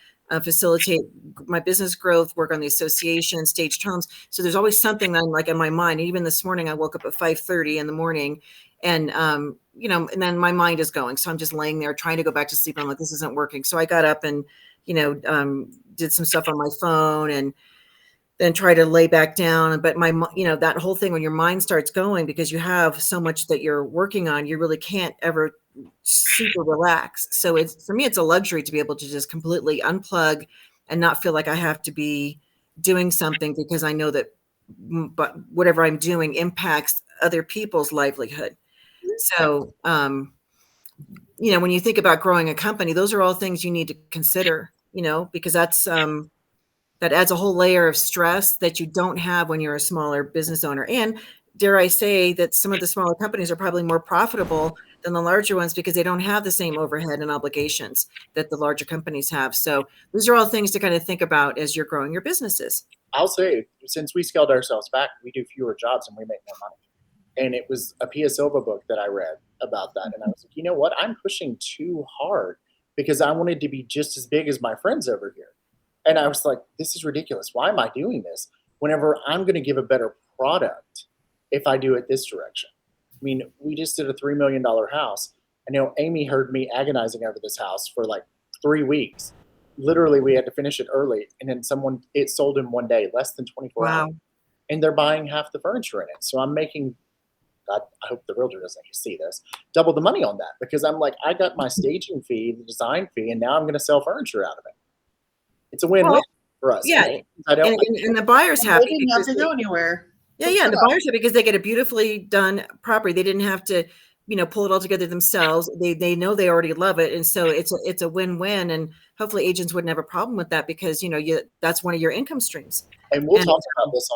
facilitate my business growth, work on the association, staged homes. So there's always something that I'm like in my mind. And even this morning, I woke up at 5:30 in the morning, and and then my mind is going. So I'm just laying there trying to go back to sleep. I'm like, this isn't working. So I got up and did some stuff on my phone, and then try to lay back down. But my, that whole thing, when your mind starts going, because you have so much that you're working on, you really can't ever super relax. So for me, it's a luxury to be able to just completely unplug and not feel like I have to be doing something, because I know that but whatever I'm doing impacts other people's livelihood. So, when you think about growing a company, those are all things you need to consider, because that's, that adds a whole layer of stress that you don't have when you're a smaller business owner. And dare I say that some of the smaller companies are probably more profitable than the larger ones, because they don't have the same overhead and obligations that the larger companies have. So those are all things to kind of think about as you're growing your businesses. I'll say, since we scaled ourselves back, we do fewer jobs and we make more money. And it was a Pia Silva book that I read about that. And I was like, you know what? I'm pushing too hard because I wanted to be just as big as my friends over here. And I was like, this is ridiculous. Why am I doing this whenever I'm going to give a better product if I do it this direction? I mean, we just did a $3 million house. I know Amy heard me agonizing over this house for like 3 weeks. Literally, we had to finish it early. And then it sold in one day, less than 24 hours. And they're buying half the furniture in it. So I'm making, I hope the realtor doesn't see this, double the money on that, because I'm like, I got my staging fee, the design fee, and now I'm going to sell furniture out of it. It's a win-win for us. Yeah, and the buyer's happy. They didn't have to go anywhere. Yeah, the buyer's happy because they get a beautifully done property. They didn't have to, pull it all together themselves. They know they already love it, and so it's a win-win. And hopefully, agents wouldn't have a problem with that, because that's one of your income streams. And we'll talk about this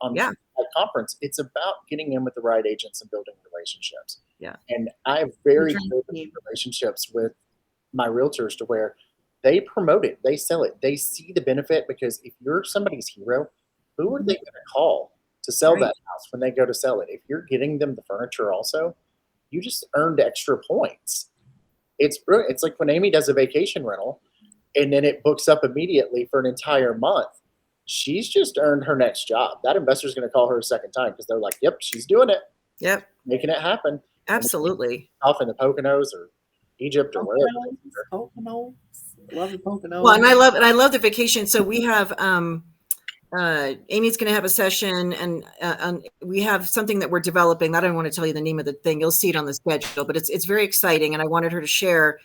on that conference. It's about getting in with the right agents and building relationships. Yeah, and I have very good relationships with my realtors to where they promote it, they sell it, they see the benefit, because if you're somebody's hero, who are they going to call to sell that house when they go to sell it? If you're getting them the furniture also, you just earned extra points. It's like when Amy does a vacation rental and then it books up immediately for an entire month, she's just earned her next job. That investor's going to call her a second time because they're like, yep, she's doing it. Yep. Making it happen. Absolutely. Off in the Poconos or Egypt or wherever. Poconos. Love the Poconos. Well, and I love the vacation. So we have Amy's going to have a session, and we have something that we're developing. I don't want to tell you the name of the thing. You'll see it on the schedule, but it's very exciting. And I wanted her to share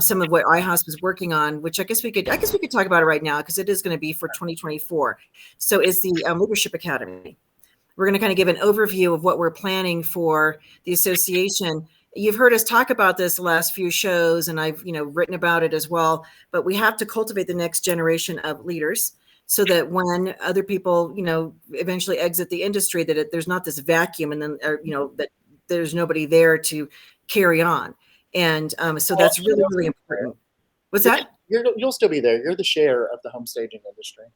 some of what iHouse was working on, which I guess we could talk about it right now, because it is going to be for 2024. So is the Leadership Academy. We're going to kind of give an overview of what we're planning for the association. You've heard us talk about this the last few shows, and I've written about it as well. But we have to cultivate the next generation of leaders, so that when other people, eventually exit the industry, that there's not this vacuum, and then that there's nobody there to carry on. And so that's really, really important. What's that? You'll still be there. You're the Cher of the home staging industry.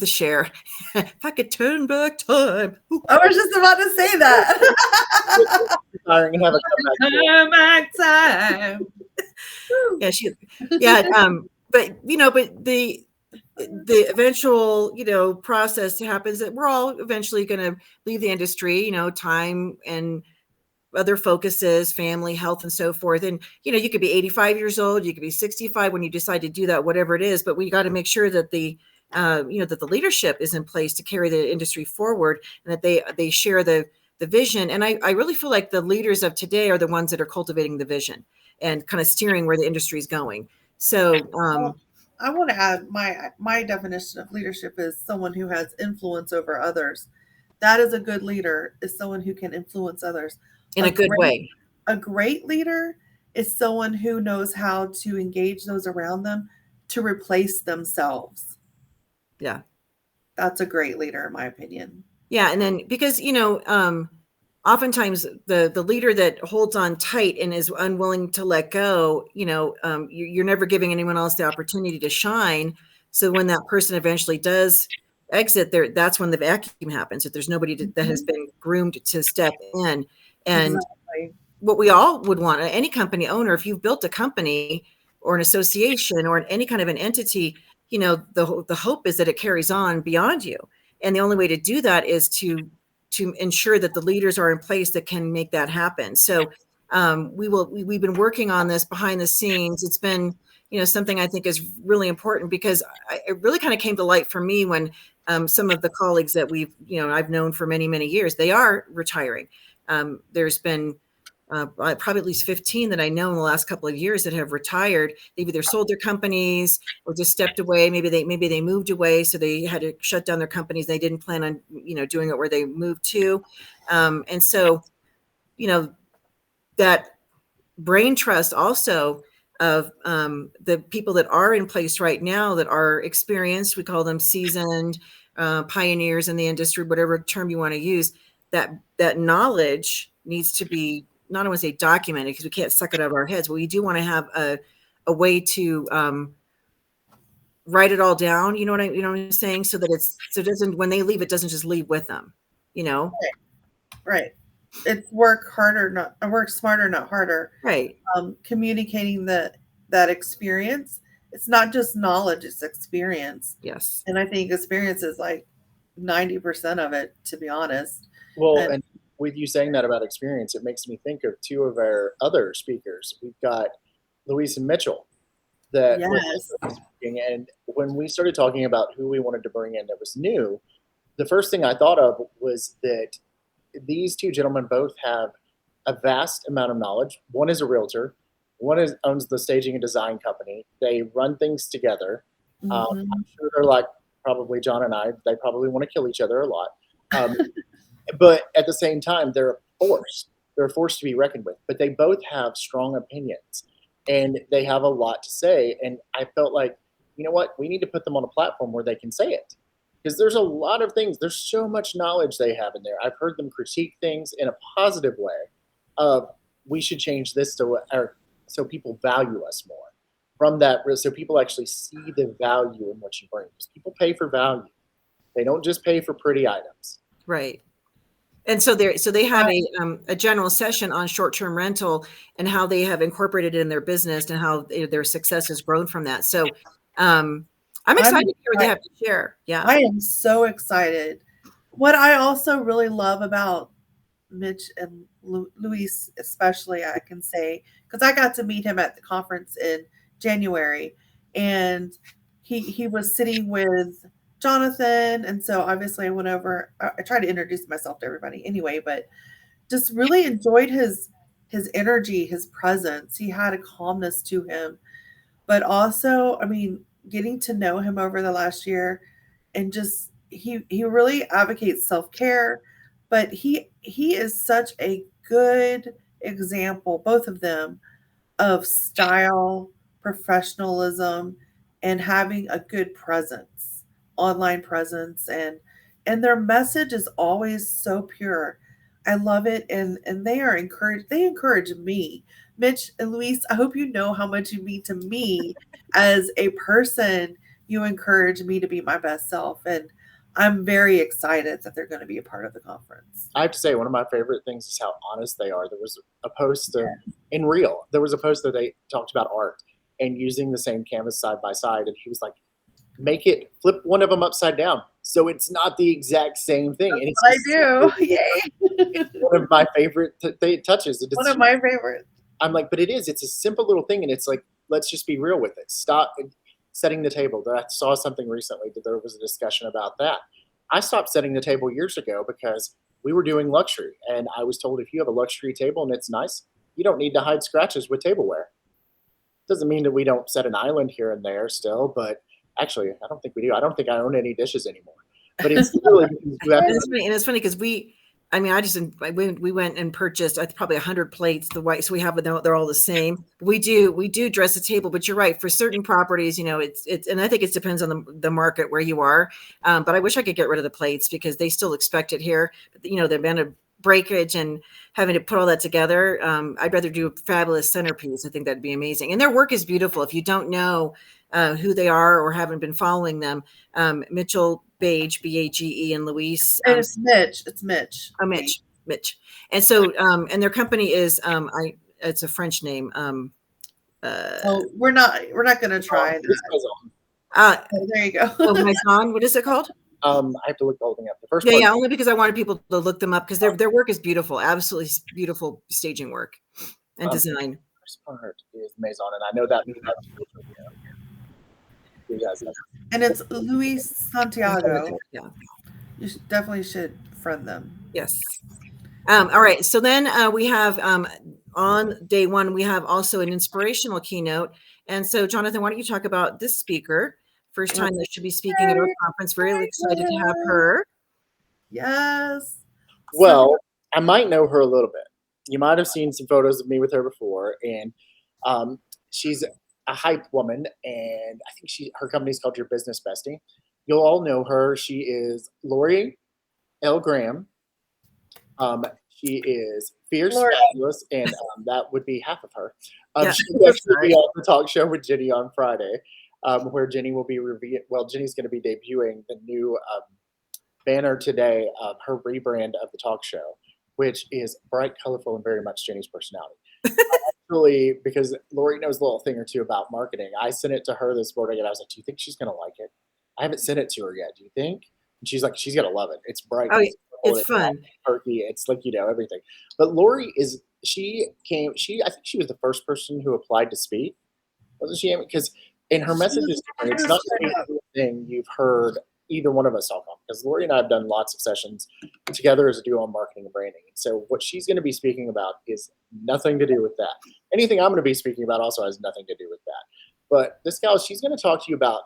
The Cher. If I could turn back time. I was just about to say that. And have a comeback time. But the eventual, process happens that we're all eventually going to leave the industry, time and other focuses, family, health, and so forth. And, you could be 85 years old, you could be 65 when you decide to do that, whatever it is. But we got to make sure that that the leadership is in place to carry the industry forward, and that they share the vision. And I really feel like the leaders of today are the ones that are cultivating the vision and kind of steering where the industry is going. So I want to add my definition of leadership is someone who has influence over others. That is a good leader, is someone who can influence others in a good way. A great leader is someone who knows how to engage those around them to replace themselves. Yeah. That's a great leader, in my opinion. Yeah. And then because, oftentimes the leader that holds on tight and is unwilling to let go, you're never giving anyone else the opportunity to shine. So when that person eventually does exit there, that's when the vacuum happens. If there's nobody that has been groomed to step in. And exactly. What we all would want, any company owner, if you've built a company or an association or any kind of an entity, the hope is that it carries on beyond you. And the only way to do that is to ensure that the leaders are in place that can make that happen. So we've been working on this behind the scenes. It's been, something I think is really important, because it really kind of came to light for me when some of the colleagues that I've known for many, many years, they are retiring. There's been probably at least 15 that I know in the last couple of years that have retired. They've either sold their companies or just stepped away. Maybe they moved away, so they had to shut down their companies. They didn't plan on doing it where they moved to, and so that brain trust also of the people that are in place right now that are experienced. We call them seasoned pioneers in the industry, whatever term you want to use. That knowledge needs to be, not only say documented, because we can't suck it out of our heads, but we do want to have a way to write it all down. You know what I'm saying? So that it doesn't, when they leave, it doesn't just leave with them, Right. It's work smarter, not harder. Right. Communicating that experience. It's not just knowledge, it's experience. Yes. And I think experience is like 90% of it, to be honest. Well, and with you saying that about experience, it makes me think of two of our other speakers. We've got Louise and Mitchell that were speaking, and when we started talking about who we wanted to bring in that was new, the first thing I thought of was that these two gentlemen both have a vast amount of knowledge. One is a realtor. One owns the staging and design company. They run things together. I'm sure they're like probably John and I. They probably want to kill each other a lot. But at the same time, they're a force. They're a force to be reckoned with. But they both have strong opinions, and they have a lot to say. And I felt like, you know what? We need to put them on a platform where they can say it. Because there's a lot of things. There's so much knowledge they have in there. I've heard them critique things in a positive way of, we should change this so people value us more. From that, so people actually see the value in what you bring. Because people pay for value. They don't just pay for pretty items. Right. And so they have a general session on short-term rental and how they have incorporated it in their business and how their success has grown from that. So I'm excited to hear what they have to share. Yeah. I am so excited. What I also really love about Mitch and Luis especially, I can say, because I got to meet him at the conference in January, and he was sitting with Johnathan, and so obviously I went over. I tried to introduce myself to everybody anyway, but just really enjoyed his energy, his presence. He had a calmness to him, but also, I mean, getting to know him over the last year, and just he really advocates self-care, but he is such a good example, both of them, of style, professionalism, and having a good presence, online presence, and their message is always so pure. I love it, and they encourage me. Mitch and Luis, I hope you know how much you mean to me as a person. You encourage me to be my best self, and I'm very excited that they're going to be a part of the conference. I have to say, one of my favorite things is how honest they are. There was a post in Reel. There was a post that they talked about art and using the same canvas side by side, and he was like, flip one of them upside down so it's not the exact same thing. And it's I do. Yay. one of my favorite touches. One of my favorites. I'm like, but it is. It's a simple little thing, and it's like, let's just be real with it. Stop setting the table. I saw something recently that there was a discussion about that. I stopped setting the table years ago because we were doing luxury, and I was told if you have a luxury table and it's nice, you don't need to hide scratches with tableware. Doesn't mean that we don't set an island here and there still, but actually, I don't think we do. I don't think I own any dishes anymore. But it's really and it's funny because we went and purchased probably 100 plates. So we have they're all the same. We do dress the table, but you're right. For certain properties, it's and I think it depends on the market where you are. But I wish I could get rid of the plates because they still expect it here. But, the amount of breakage and having to put all that together. I'd rather do a fabulous centerpiece. I think that'd be amazing. And their work is beautiful. If you don't know who they are or haven't been following them, Mitchell Bage, Bage, and Luis. And it's Mitch. It's Mitch. Oh, Mitch. And so, and their company is, it's a French name. We're not going to try that. There you go. Maison, what is it called? I have to look the whole thing up. The first yeah, only because I wanted people to look them up because their work is beautiful, absolutely beautiful staging work and design. The first part is Maison, and I know that means and it's Luis Santiago. Yeah, you definitely should friend them. Yes. All right. So then we have on day one we have also an inspirational keynote, and so Johnathan, why don't you talk about this speaker? First time that she'll be speaking at our conference. Very excited to have her. Yes. Well, I might know her a little bit. You might have seen some photos of me with her before, and she's a hype woman, and I think her company's called Your Business Bestie. You'll all know her. She is Lori L. Graham. She is fierce, fabulous, and that would be half of her. She's going to be on the talk show with Jennie on Friday. Where Jennie will be Jennie's going to be debuting the new banner today of her rebrand of the talk show, which is bright, colorful, and very much Jennie's personality. Actually, because Lori knows a little thing or two about marketing, I sent it to her this morning, and I was like, "Do you think she's going to like it?" I haven't sent it to her yet. Do you think? And she's like, "She's going to love it. It's bright. It's fun. Perky. It's like everything." But Lori I think she was the first person who applied to speak, wasn't she? Because in her message is different. It's not anything you've heard either one of us talk on, because Lori and I have done lots of sessions together as a duo on marketing and branding. And so what she's going to be speaking about is nothing to do with that. Anything I'm going to be speaking about also has nothing to do with that. But this gal, she's going to talk to you about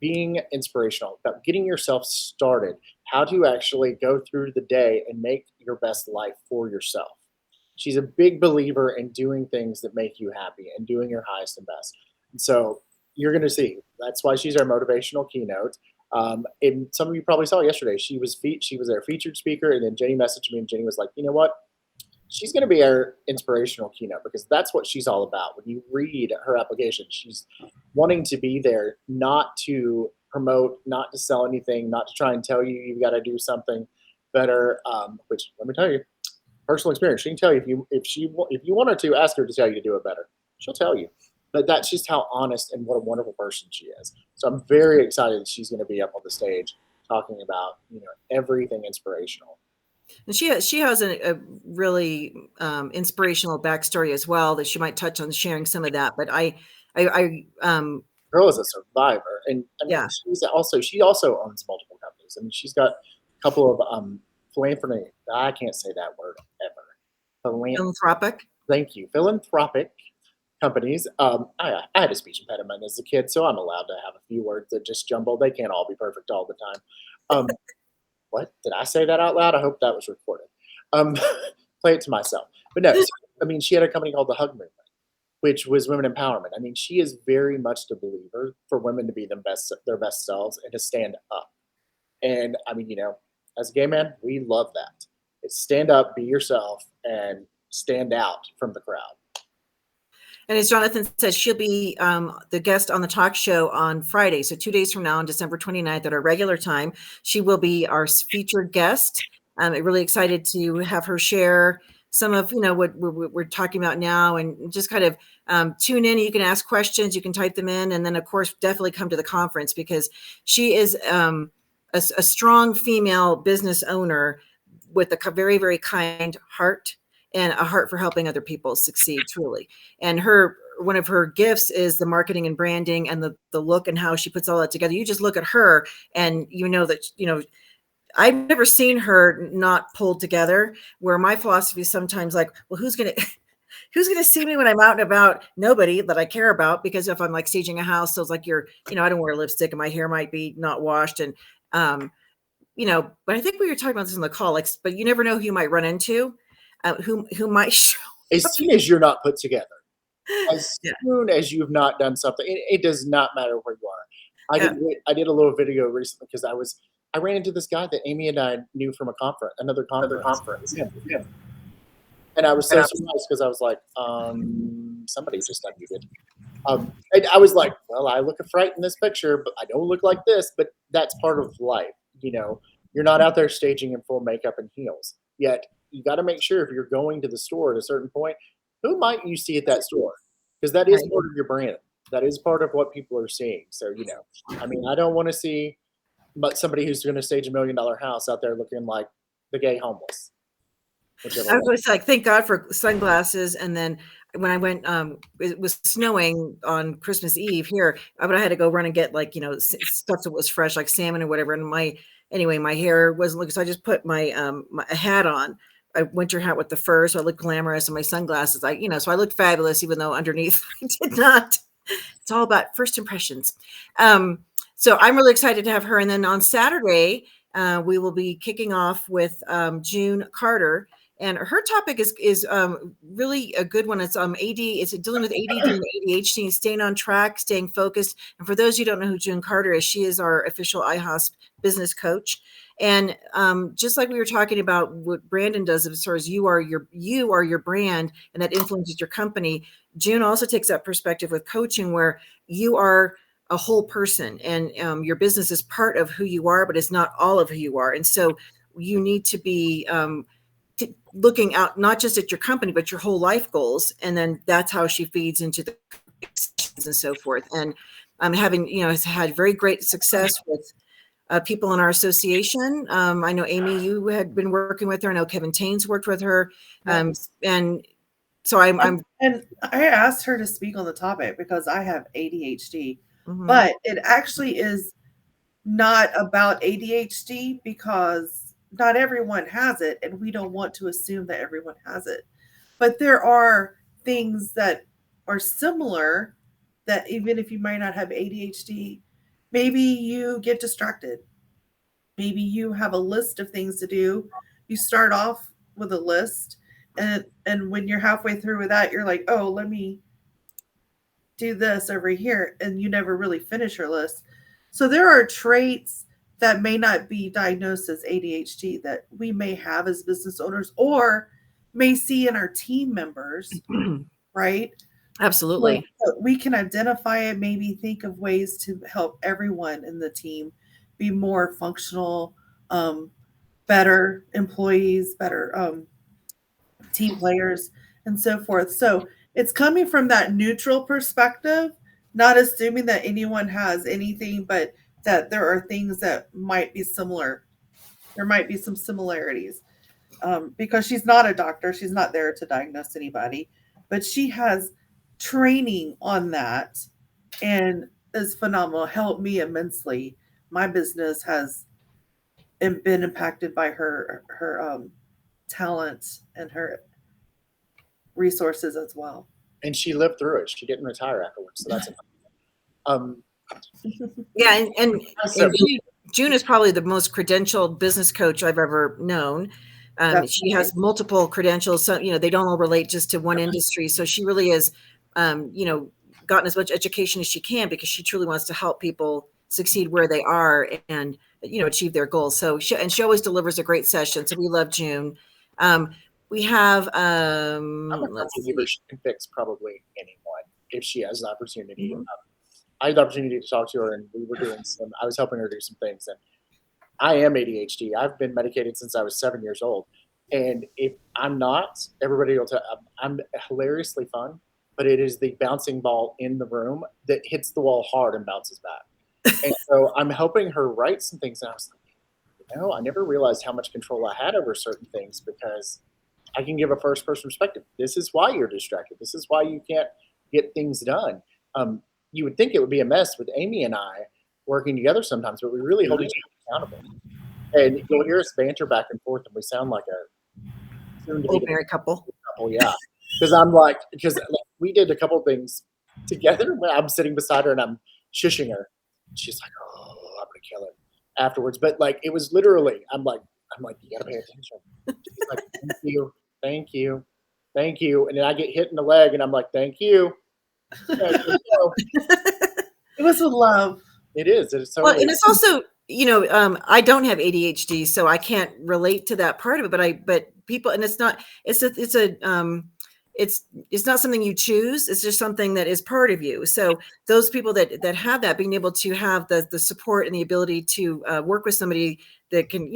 being inspirational, about getting yourself started, how to actually go through the day and make your best life for yourself. She's a big believer in doing things that make you happy and doing your highest and best. And so you're going to see. That's why she's our motivational keynote. And some of you probably saw yesterday. She was our featured speaker, and then Jennie messaged me, and Jennie was like, "You know what? She's going to be our inspirational keynote," because that's what she's all about. When you read her application, she's wanting to be there, not to promote, not to sell anything, not to try and tell you you've got to do something better. Which, let me tell you, personal experience. She can tell you if you want her to, ask her to tell you to do it better. She'll tell you. But that's just how honest and what a wonderful person she is. So I'm very excited that she's going to be up on the stage talking about everything inspirational. And she has a really inspirational backstory as well that she might touch on sharing some of that. But Girl is a survivor, and I mean, yeah, she also owns multiple companies. I mean, she's got a couple of philanthropy. I can't say that word ever. philanthropic. Thank you, philanthropic companies. I had a speech impediment as a kid, so I'm allowed to have a few words that just jumble. They can't all be perfect all the time. What did I say that out loud? I hope that was recorded. Um, play it to myself. But no, so, I mean, she had a company called the Hug Movement, which was women empowerment. I mean, she is very much the believer for women to be their best selves and to stand up. And I mean, as a gay man, we love that. It's stand up, be yourself, and stand out from the crowd. And as Johnathan says, she'll be the guest on the talk show on Friday. So 2 days from now, on December 29th at our regular time, she will be our featured guest. I'm really excited to have her share some of, what we're talking about now, and just kind of tune in. You can ask questions, you can type them in, and then of course, definitely come to the conference, because she is a strong female business owner with a very, very kind heart and a heart for helping other people succeed, truly. And one of her gifts is the marketing and branding and the look and how she puts all that together. You just look at her and that, I've never seen her not pulled together, where my philosophy is sometimes like, well, who's going to see me when I'm out and about? Nobody that I care about, because if I'm like staging a house, so it's like I don't wear lipstick and my hair might be not washed. And, but I think we were talking about this in the call, but you never know who you might run into. Who might show as soon as you're not put together, as yeah. soon as you've not done something, it does not matter where you are. I did a little video recently because I ran into this guy that Amy and I knew from another conference. Yeah. And I was so surprised because I was like, somebody just unmuted. And I was like, well, I look a fright in this picture, but I don't look like this. But that's part of life. You're not out there staging in full makeup and heels. Yet you got to make sure if you're going to the store at a certain point, who might you see at that store? Because that is part of your brand. That is part of what people are seeing. So, I mean, I don't want to see somebody who's going to stage $1 million house out there looking like the gay homeless. I was like, thank God for sunglasses. And then when I went, it was snowing on Christmas Eve here, but I had to go run and get stuff that was fresh, like salmon or whatever. And my hair wasn't looking, so I just put my hat on, a winter hat with the fur, so I looked glamorous, and my sunglasses. So I looked fabulous, even though underneath I did not. It's all about first impressions. So I'm really excited to have her. And then on Saturday, we will be kicking off with June Carter. And her topic is really a good one. It's AD. It's dealing with ADD and ADHD, staying on track, staying focused. And for those who don't know who June Carter is, she is our official IHOSP business coach. And just like we were talking about what Brandon does, as far as you are your brand, and that influences your company. June also takes that perspective with coaching, where you are a whole person, and your business is part of who you are, but it's not all of who you are. And so you need to be looking out not just at your company, but your whole life goals. And then that's how she feeds into the and so forth. And has had very great success with people in our association. I know, Amy, you had been working with her. I know Kevin Taines worked with her. And so I'm and I asked her to speak on the topic because I have ADHD, mm-hmm. but it actually is not about ADHD, because not everyone has it, and we don't want to assume that everyone has it. But there are things that are similar, that even if you might not have ADHD, maybe you get distracted. Maybe you have a list of things to do. You start off with a list, and when you're halfway through with that, you're like, oh, let me do this over here, and you never really finish your list. So there are traits that may not be diagnosed as ADHD that we may have as business owners, or may see in our team members, right? Absolutely. So we can identify it, maybe think of ways to help everyone in the team be more functional, better employees, better team players, and so forth. So it's coming from that neutral perspective, not assuming that anyone has anything, but that there are things that might be similar. There might be some similarities. because she's not a doctor, she's not there to diagnose anybody, but she has training on that and is phenomenal. Helped me immensely. My business has been impacted by her talent and her resources as well. And she lived through it. She didn't retire afterwards, so that's um. Yeah, and So, June is probably the most credentialed business coach I've ever known. She has multiple credentials. So, they don't all relate just to one industry. So she really has, gotten as much education as she can because she truly wants to help people succeed where they are and, achieve their goals. So she always delivers a great session. So we love June. We have, let's see. She can fix probably anyone if she has the opportunity. Mm-hmm. I had the opportunity to talk to her, and we were doing I was helping her do some things. And I am ADHD. I've been medicated since I was 7 years old. And if I'm not, everybody will tell I'm hilariously fun, but it is the bouncing ball in the room that hits the wall hard and bounces back. And so I'm helping her write some things. And I was like, I never realized how much control I had over certain things because I can give a first person perspective. This is why you're distracted. This is why you can't get things done. You would think it would be a mess with Amy and I working together sometimes, but we really hold each other accountable. And you'll hear us banter back and forth, and we sound like a old married couple. Yeah, because we did a couple things together. When I'm sitting beside her and I'm shushing her, she's like, "Oh, I'm gonna kill him," afterwards. But it was literally, I'm like, you gotta pay attention. She's like, thank you, and then I get hit in the leg, and I'm like, thank you. It was with love. It is. It's so. Well, and it's also, I don't have ADHD, so I can't relate to that part of it. But people, and it's not something you choose. It's just something that is part of you. So those people that have that, being able to have the support and the ability to work with somebody that can,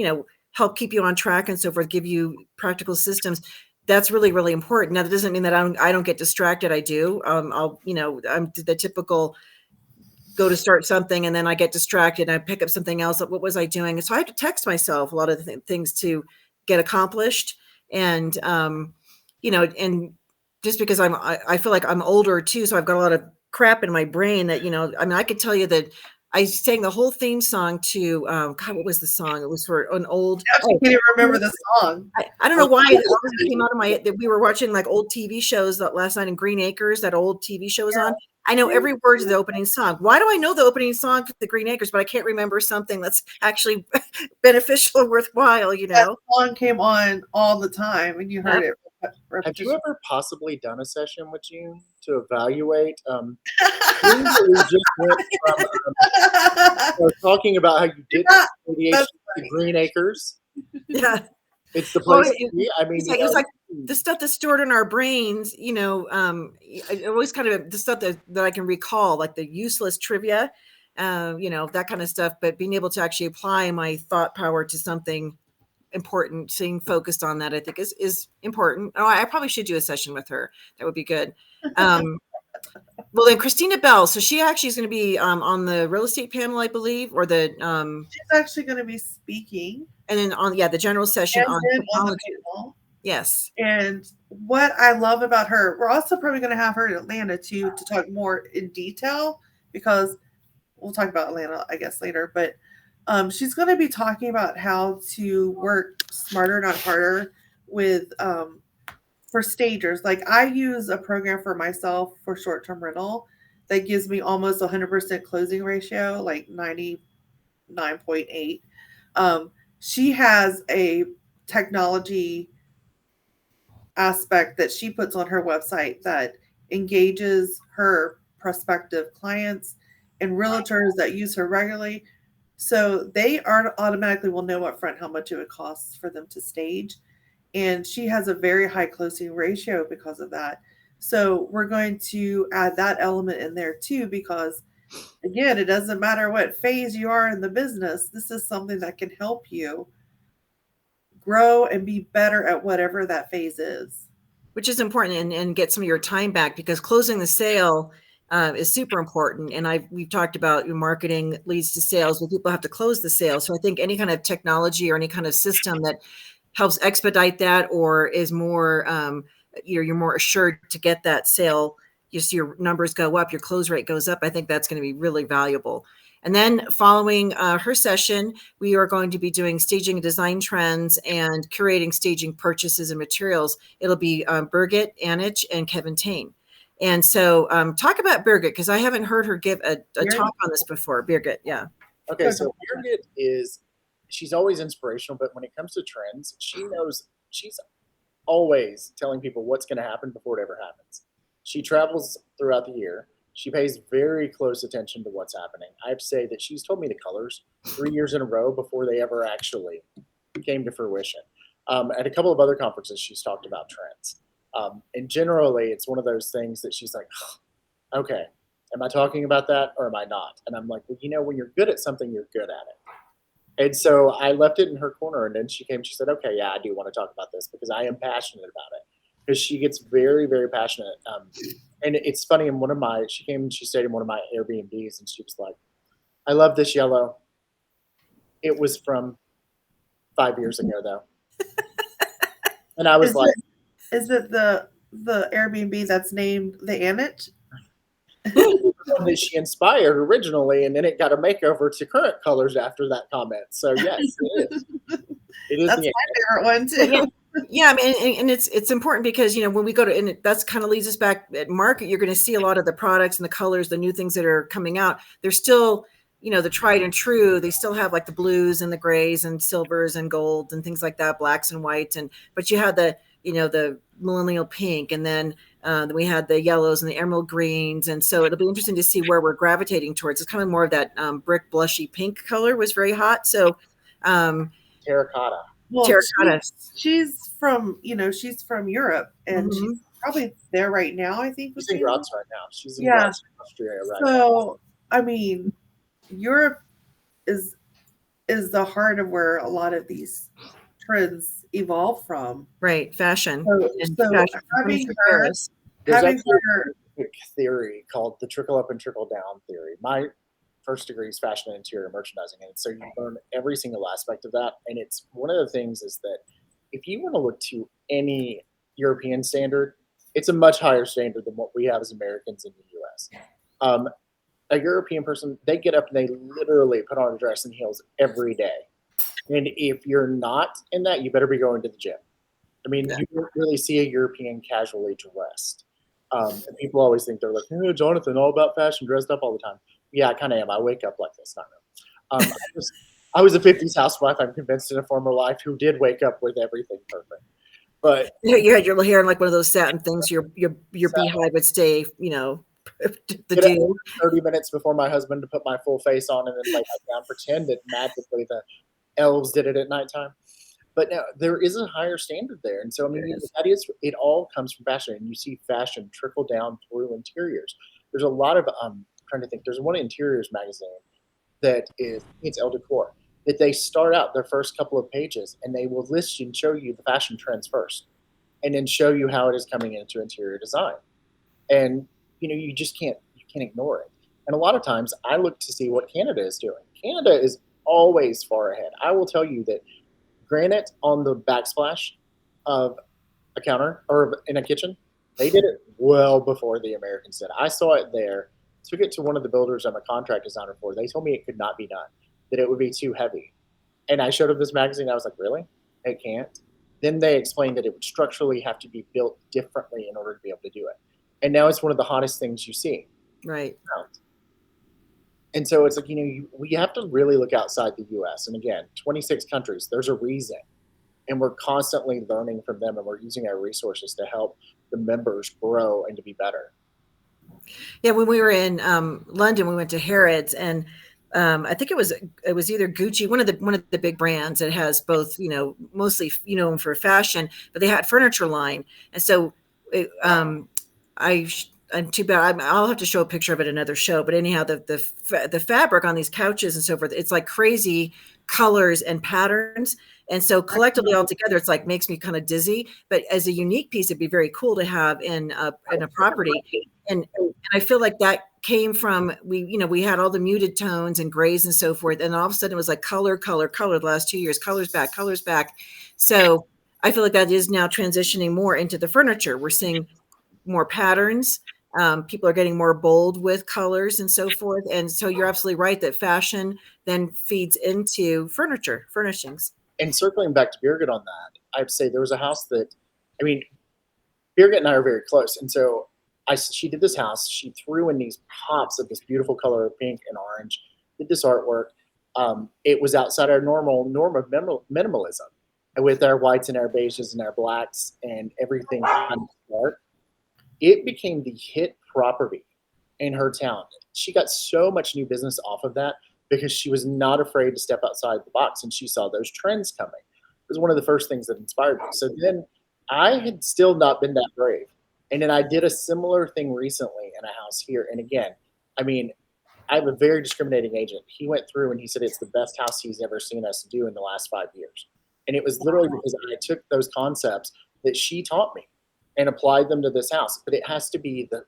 help keep you on track and so forth, give you practical systems. That's really, really important. Now, that doesn't mean that I don't get distracted. I do. I'm the typical go to start something and then I get distracted and I pick up something else. What was I doing? And so I have to text myself a lot of things to get accomplished. And, and just because I feel like I'm older too. So I've got a lot of crap in my brain that, I could tell you that I sang the whole theme song to, God, what was the song? It was for an old. I can't even remember the song. I don't know why it came out of that we were watching old TV shows last night in Green Acres, that old TV show was on. I know every word of the opening song. Why do I know the opening song for the Green Acres, but I can't remember something that's actually beneficial or worthwhile, That song came on all the time and you heard it. Have you ever possibly done a session with June to evaluate? We just went from talking about how you did ADHD to Green Acres. Yeah. It's the place to be. It's like the stuff that's stored in our brains, always kind of the stuff that I can recall, like the useless trivia, that kind of stuff. But being able to actually apply my thought power to something important, staying focused on that, I think is important. Oh, I probably should do a session with her. That would be good. Well, then Christina Bell. So she actually is going to be on the real estate panel, I believe, or the. She's actually going to be speaking. And then the general session on the panel. Yes. And what I love about her, we're also probably going to have her in Atlanta too to talk more in detail because we'll talk about Atlanta, I guess, later. But she's going to be talking about how to work smarter, not harder, with for stagers. Like I use a program for myself for short-term rental that gives me almost 100% closing ratio, like 99.8. She has a technology aspect that she puts on her website that engages her prospective clients and realtors that use her regularly. So they automatically will know up front how much it would cost for them to stage. And she has a very high closing ratio because of that. So we're going to add that element in there too, because again, it doesn't matter what phase you are in the business. This is something that can help you grow and be better at whatever that phase is. Which is important and get some of your time back because closing the sale is super important. And we've talked about your marketing leads to sales, but people have to close the sale. So I think any kind of technology or any kind of system that helps expedite that, or is more, you're more assured to get that sale. You see your numbers go up, your close rate goes up. I think that's going to be really valuable. And then following her session, we are going to be doing staging and design trends and curating staging purchases and materials. It'll be Birgit Anich and Kevin Tain. And so talk about Birgit, because I haven't heard her give a talk on this before. Birgit, yeah. Okay, so Birgit she's always inspirational, but when it comes to trends, she's always telling people what's going to happen before it ever happens. She travels throughout the year. She pays very close attention to what's happening. I'd say that she's told me the colors 3 years in a row before they ever actually came to fruition. At a couple of other conferences, she's talked about trends. And generally, it's one of those things that she's like, oh, okay, am I talking about that or am I not? And I'm like, well, when you're good at something, you're good at it. And so I left it in her corner, and then she came, she said, okay, yeah, I do want to talk about this because I am passionate about it. Because she gets very, very passionate. And it's funny, she came and she stayed in one of my Airbnbs, and she was like, I love this yellow. It was from 5 years ago, though. And I was is it the Airbnb that's named the Anich? That she inspired originally, and then it got a makeover to current colors after that comment. So yes, it is. It is. That's my favorite one too. Yeah, I mean, and it's important because when we go to, and that's kind of leads us back at market. You're going to see a lot of the products and the colors, the new things that are coming out. They're still, the tried and true. They still have like the blues and the grays and silvers and golds and things like that, blacks and whites, but you have the the millennial pink, and then we had the yellows and the emerald greens, and so it'll be interesting to see where we're gravitating towards. It's kind of more of that brick blushy pink color was very hot. So terracotta. Well, terracotta. She's from she's from Europe, and she's probably there right now. I think she's in Graz right now. She's in Graz, Austria right now. So I mean, Europe is the heart of where a lot of these trends evolve from. Right, fashion. So having her theory called the trickle up and trickle down theory. My first degree is fashion and interior merchandising, and so you learn every single aspect of that. And it's one of the things is that if you want to look to any European standard, it's a much higher standard than what we have as Americans in the U.S. A European person, they get up and they literally put on a dress and heels every day. And if you're not in that, you better be going to the gym. I mean, you don't really see a European casually dressed. And people always think they're like, oh, Johnathan, all about fashion, dressed up all the time. Yeah, I kind of am. I wake up like this, not really. I was a 50s housewife, I'm convinced, in a former life who did wake up with everything perfect. But you had your hair in like one of those satin things. Your beehive would stay, the dew. 30 minutes before my husband to put my full face on and then lay back down, pretend that magically the elves did it at nighttime. But now there is a higher standard there. And so, I mean, it all comes from fashion. And you see fashion trickle down through interiors. There's a lot of, I'm trying to think, there's one interiors magazine that it's Elle Decor, that they start out their first couple of pages and they will list and show you the fashion trends first and then show you how it is coming into interior design. And, you just can't ignore it. And a lot of times I look to see what Canada is doing. Canada is always far ahead. I will tell you that granite on the backsplash of a counter or in a kitchen, they did it well before the Americans did. I saw it there, took it to one of the builders I'm a contract designer for. They told me it could not be done, that it would be too heavy. And I showed them this magazine. I was like, really? It can't? Then they explained that it would structurally have to be built differently in order to be able to do it. And now it's one of the hottest things you see. Right. And so it's like, we have to really look outside the U.S. And again, 26 countries, there's a reason. And we're constantly learning from them, and we're using our resources to help the members grow and to be better. Yeah, when we were in London, we went to Harrods, and I think it was either Gucci, one of the big brands that has both, mostly, for fashion, but they had furniture line. And so I'm too bad. I'll have to show a picture of it another show. But anyhow, the fabric on these couches and so forth, it's like crazy colors and patterns. And so collectively all together, it's like makes me kind of dizzy. But as a unique piece, it'd be very cool to have in a property. And I feel like that came from, we had all the muted tones and grays and so forth. And all of a sudden it was like color the last 2 years, colors back. So I feel like that is now transitioning more into the furniture. We're seeing more patterns. People are getting more bold with colors and so forth. And so you're absolutely right that fashion then feeds into furnishings. And circling back to Birgit on that, I'd say there was a house that, I mean, Birgit and I are very close. And so she did this house. She threw in these pops of this beautiful color of pink and orange, did this artwork. It was outside our norm of minimalism, and with our whites and our beiges and our blacks and everything kind of dark. It became the hit property in her town. She got so much new business off of that because she was not afraid to step outside the box, and she saw those trends coming. It was one of the first things that inspired me. So then I had still not been that brave. And then I did a similar thing recently in a house here. And again, I mean, I have a very discriminating agent. He went through and he said it's the best house he's ever seen us do in the last 5 years. And it was literally because I took those concepts that she taught me and applied them to this house. But it has to be, the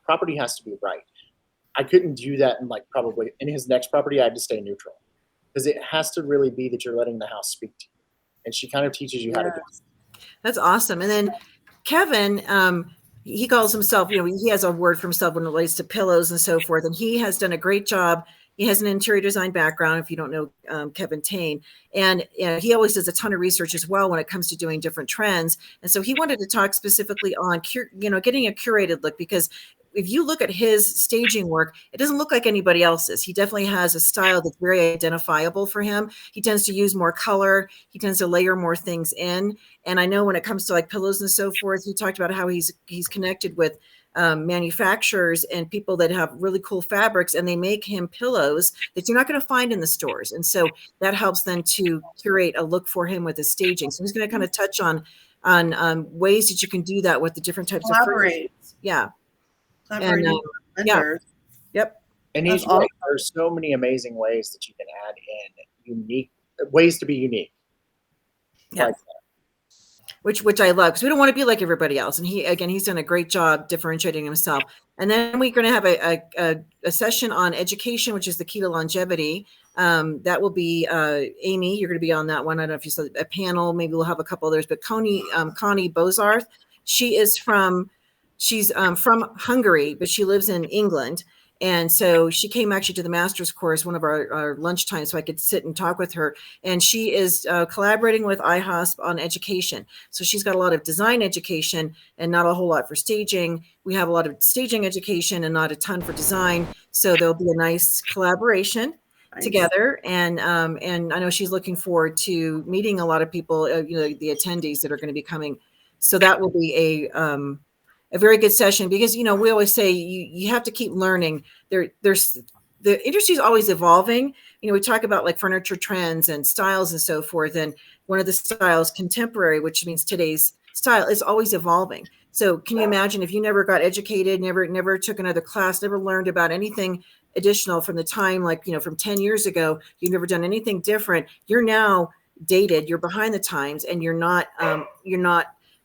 property has to be right. I couldn't do that probably in his next property. I had to stay neutral because it has to really be that you're letting the house speak to you. And she kind of teaches you how to do it. That's awesome. And then Kevin, he calls himself, he has a word for himself when it relates to pillows and so forth. And he has done a great job. He has an interior design background, if you don't know Kevin Tain. And he always does a ton of research as well when it comes to doing different trends. And so he wanted to talk specifically on, getting a curated look, because if you look at his staging work, it doesn't look like anybody else's. He definitely has a style that's very identifiable for him. He tends to use more color. He tends to layer more things in. And I know when it comes to like pillows and so forth, he talked about how he's connected with manufacturers and people that have really cool fabrics, and they make him pillows that you're not going to find in the stores. And so that helps then to curate a look for him with his staging. So he's going to kind of touch on ways that you can do that with the different types of furniture. Yeah. And, vendors. Yep. And he's right. There's so many amazing ways that you can add in unique ways to be unique. Yeah. Like which I love, because we don't want to be like everybody else. And he's done a great job differentiating himself. And then we're going to have a session on education, which is the key to longevity. That will be Amy. You're going to be on that one. I don't know if you saw a panel. Maybe we'll have a couple others. But Connie Bozarth, she's from Hungary, but she lives in England. And so she came actually to the master's course, one of our lunchtime, so I could sit and talk with her. And she is collaborating with IHOSP on education. So she's got a lot of design education and not a whole lot for staging. We have a lot of staging education and not a ton for design. So there'll be a nice collaboration together. And I know she's looking forward to meeting a lot of people, the attendees that are going to be coming. So that will be a very good session, because we always say you have to keep learning. There's the industry is always evolving. We talk about like furniture trends and styles and so forth, and one of the styles, contemporary, which means today's style, is always evolving. So can you imagine if you never got educated, never took another class, never learned about anything additional from the time, from 10 years ago, you've never done anything different. You're now dated, you're behind the times, and you're not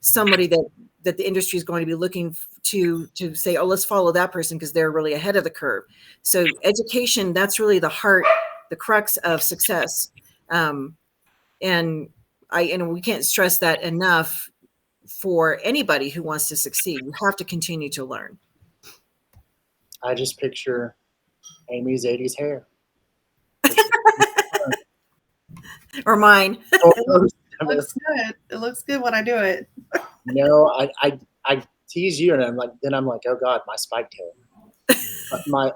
somebody that the industry is going to be looking to say, oh, let's follow that person because they're really ahead of the curve. So education, that's really the heart, the crux of success. And we can't stress that enough for anybody who wants to succeed. You have to continue to learn. I just picture Amy's 80s hair. Or mine. It looks good. It looks good when I do it. I tease you, and I'm like, oh God, my spiked hair,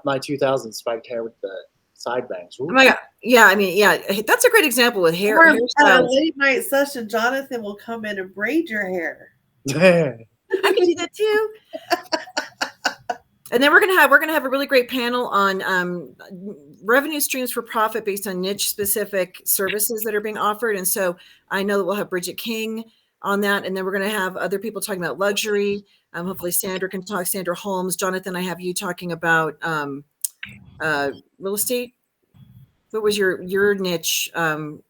my 2000 spiked hair with the side bangs. Ooh. Oh my God. Yeah. I mean, yeah, that's a great example with hair. Or at a late night session, Johnathan will come in and braid your hair. I can do that too. And then we're gonna have a really great panel on revenue streams for profit based on niche specific services that are being offered. And so I know that we'll have Bridget King on that, and then we're going to have other people talking about luxury. Hopefully Sandra can talk, Sandra Holmes. Johnathan, I have you talking about real estate. What was your niche? Because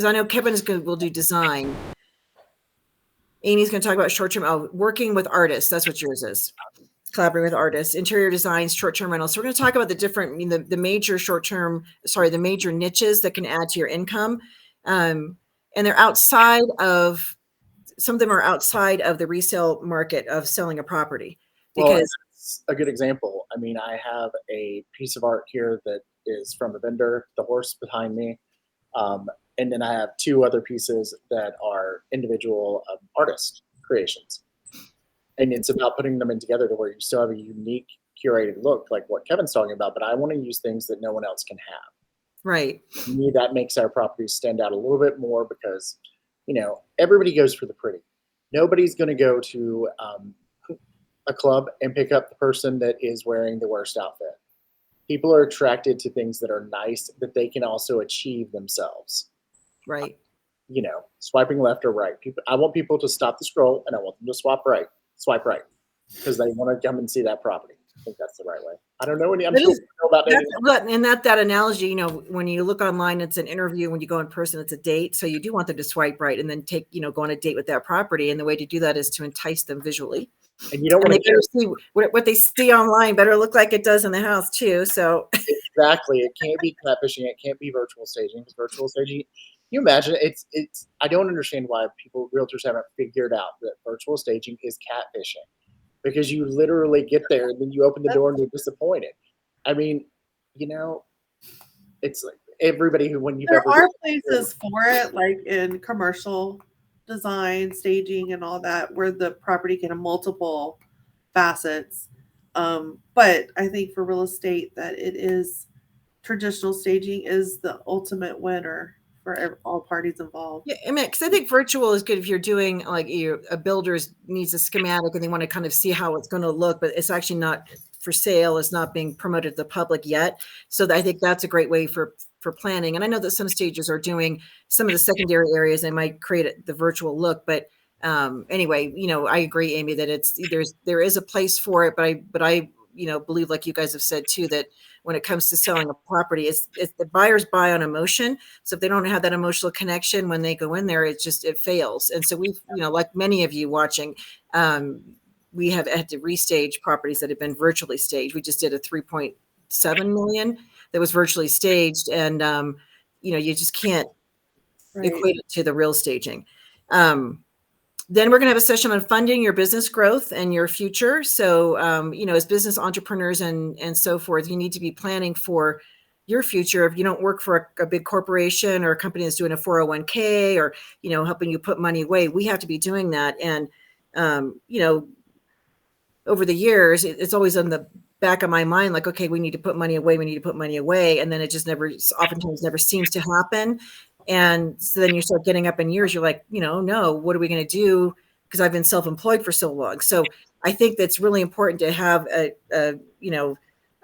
I know Kevin will do design. Amy's going to talk about short-term, working with artists. That's what yours is. Collaborating with artists, interior designs, short-term rentals. So we're going to talk about the different, the major the major niches that can add to your income. And they're outside of, some of them are outside of the resale market of selling a property. Well, Because that's a good example. I mean, I have a piece of art here that is from a vendor, the horse behind me. And then I have two other pieces that are individual artist creations. And it's about putting them in together to where you still have a unique curated look like what Kevin's talking about, but I want to use things that no one else can have. right. To me, that makes our properties stand out a little bit more because, everybody goes for the pretty. Nobody's going to go to a club and pick up the person that is wearing the worst outfit. People are attracted to things that are nice that they can also achieve themselves. Right. Swiping left or right. I want people to stop the scroll and I want them to swipe right because they want to come and see that property. I think that's the right way. I don't know any. I'm sure you know about dating. And that analogy, when you look online, it's an interview. When you go in person, it's a date. So you do want them to swipe right and then go on a date with that property. And the way to do that is to entice them visually. And you don't want to see what they see online better look like it does in the house too. So exactly, it can't be catfishing. It can't be virtual staging because virtual staging. You imagine it's. I don't understand why realtors haven't figured out that virtual staging is catfishing. Because you literally get there and then you open the door and you're disappointed. I mean, it's like everybody who, when you've there are places for it, like in commercial design, staging, and all that, where the property can have multiple facets. But I think for real estate, that it is traditional staging is the ultimate winner for all parties involved. Yeah, because I think virtual is good if you're doing like a builder's needs a schematic and they want to kind of see how it's going to look, but it's actually not for sale. It's not being promoted to the public yet. So I think that's a great way for planning. And I know that some stages are doing some of the secondary areas. They might create the virtual look, but anyway, I agree, Amy, that there is a place for it, but I believe, like you guys have said too, that when it comes to selling a property, it's the buyers buy on emotion. So if they don't have that emotional connection when they go in there, it fails. And so we've, like many of you watching, we have had to restage properties that have been virtually staged. We just did a 3.7 million that was virtually staged. And, you just can't equate it to the real staging. Then we're going to have a session on funding your business growth and your future. So, as business entrepreneurs and so forth, you need to be planning for your future. If you don't work for a big corporation or a company that's doing a 401k or, helping you put money away, we have to be doing that. And, over the years, it's always on the back of my mind, like, okay, we need to put money away. We need to put money away. And then it just oftentimes never seems to happen. And so then you start getting up in years, you're like, no, what are we going to do? Because I've been self-employed for so long. So I think that's really important to have an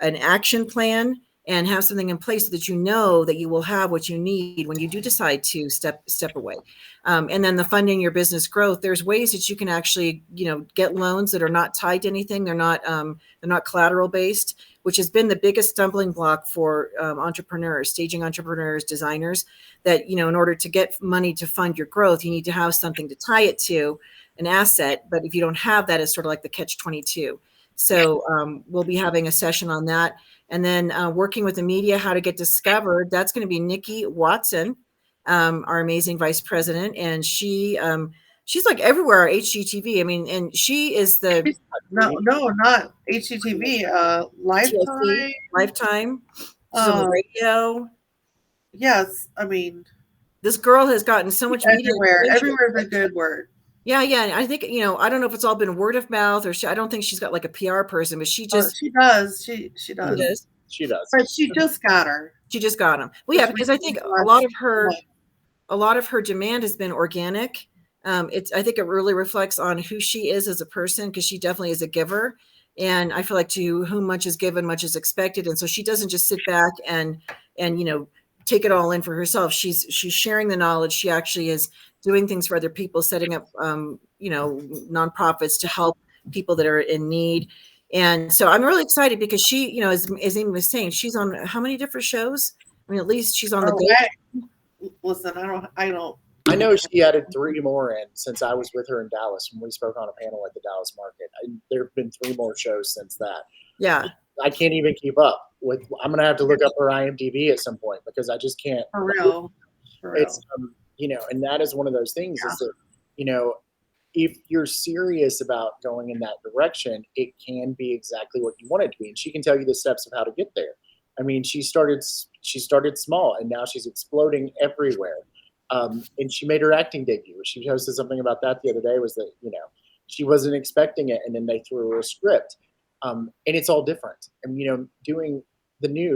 action plan and have something in place so that that you will have what you need when you do decide to step away. And then the funding your business growth, there's ways that you can actually, get loans that are not tied to anything. They're not collateral based, which has been the biggest stumbling block for entrepreneurs, staging entrepreneurs, designers, that, in order to get money to fund your growth, you need to have something to tie it to, an asset. But if you don't have that, it's sort of like the catch-22. So we'll be having a session on that. And then working with the media, how to get discovered. That's going to be Nikki Watson, our amazing vice president. And she's like everywhere, HGTV. I mean, and she is the... No, not HGTV. Lifetime. Lifetime. She's on the radio. Yes, I mean... This girl has gotten so much media. Everywhere is a good word. Yeah. I think, I don't know if it's all been word of mouth or I don't think she's got like a PR person, but she does. She does. She does. But she just got her. She just got them. Well, yeah, because I think a lot of her demand has been organic. I think it really reflects on who she is as a person, because she definitely is a giver. And I feel like to whom much is given, much is expected. And so she doesn't just sit back and take it all in for herself. She's sharing the knowledge. She actually is doing things for other people, setting up, nonprofits to help people that are in need. And so I'm really excited because she, as Amy was saying, she's on how many different shows? I mean, at least she's on the Listen, I don't I know she added 3 more in since I was with her in Dallas when we spoke on a panel at the Dallas market. There have been 3 more shows since that. Yeah. I can't even keep up with. I'm gonna have to look up her IMDb at some point because I just can't. For real. It's and that is one of those things is that if you're serious about going in that direction, it can be exactly what you want it to be, and she can tell you the steps of how to get there. I mean, she started small, and now she's exploding everywhere. And she made her acting debut. She posted something about that the other day. Was that she wasn't expecting it, and then they threw her a script, and it's all different. And doing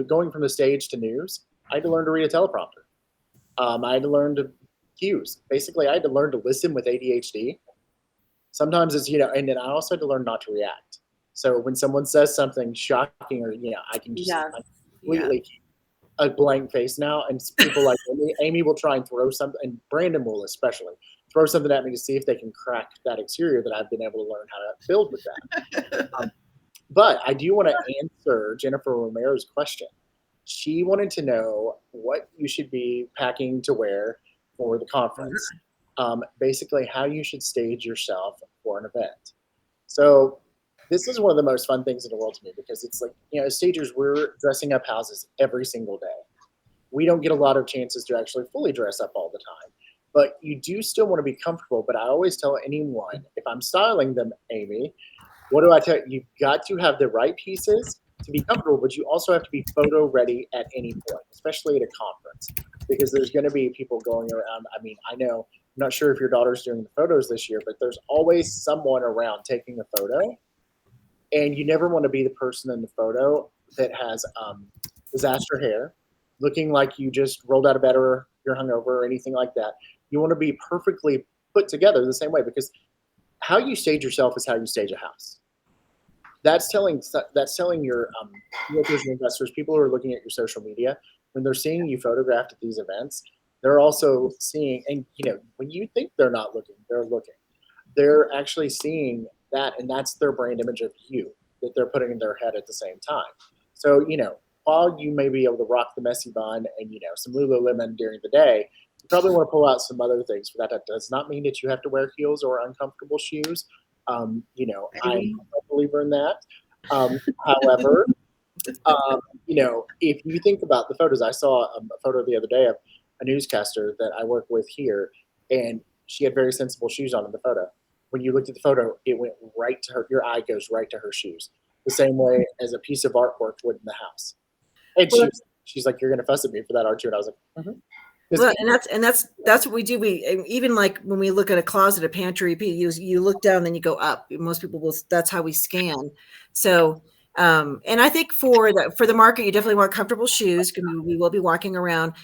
going from the stage to news, I had to learn to read a teleprompter. I had to learn to cues. Basically, I had to learn to listen with ADHD. Sometimes it's and then I also had to learn not to react. So when someone says something shocking, or I can just completely keep a blank face now, and people like Amy will try and throw something, and Brandon will especially throw something at me to see if they can crack that exterior that I've been able to learn how to build with that. But I do want to answer Jennifer Romero's question. She wanted to know what you should be packing to wear for the conference. Basically, how you should stage yourself for an event. So this is one of the most fun things in the world to me because it's like, as stagers, we're dressing up houses every single day. We don't get a lot of chances to actually fully dress up all the time, but you do still want to be comfortable. But I always tell anyone, if I'm styling them, Amy, what do I tell you? You've got to have the right pieces to be comfortable, but you also have to be photo ready at any point, especially at a conference, because there's going to be people going around. I mean, I know, I'm not sure if your daughter's doing the photos this year, but there's always someone around taking a photo. And you never want to be the person in the photo that has disaster hair, looking like you just rolled out of bed or you're hungover or anything like that. You want to be perfectly put together the same way, because how you stage yourself is how you stage a house. That's telling your realtors and investors, people who are looking at your social media, when they're seeing you photographed at these events, they're also seeing, and when you think they're not looking, they're looking. They're actually seeing that, and that's their brand image of you that they're putting in their head at the same time. So, while you may be able to rock the messy bun and, some Lululemon during the day, you probably want to pull out some other things for that. That does not mean that you have to wear heels or uncomfortable shoes. I'm a believer in that. However, if you think about the photos, I saw a photo the other day of a newscaster that I work with here, and she had very sensible shoes on in the photo. When you looked at the photo, it went right to her. Your eye goes right to her shoes, the same way as a piece of artwork would in the house. And she's like, "You're going to fuss at me for that, aren't you?" And I was like, "Mm-hmm." Well, and that's what we do. We even like when we look at a closet, a pantry, you look down, then you go up. Most people will. That's how we scan. So, and I think for the market, you definitely want comfortable shoes because we will be walking around.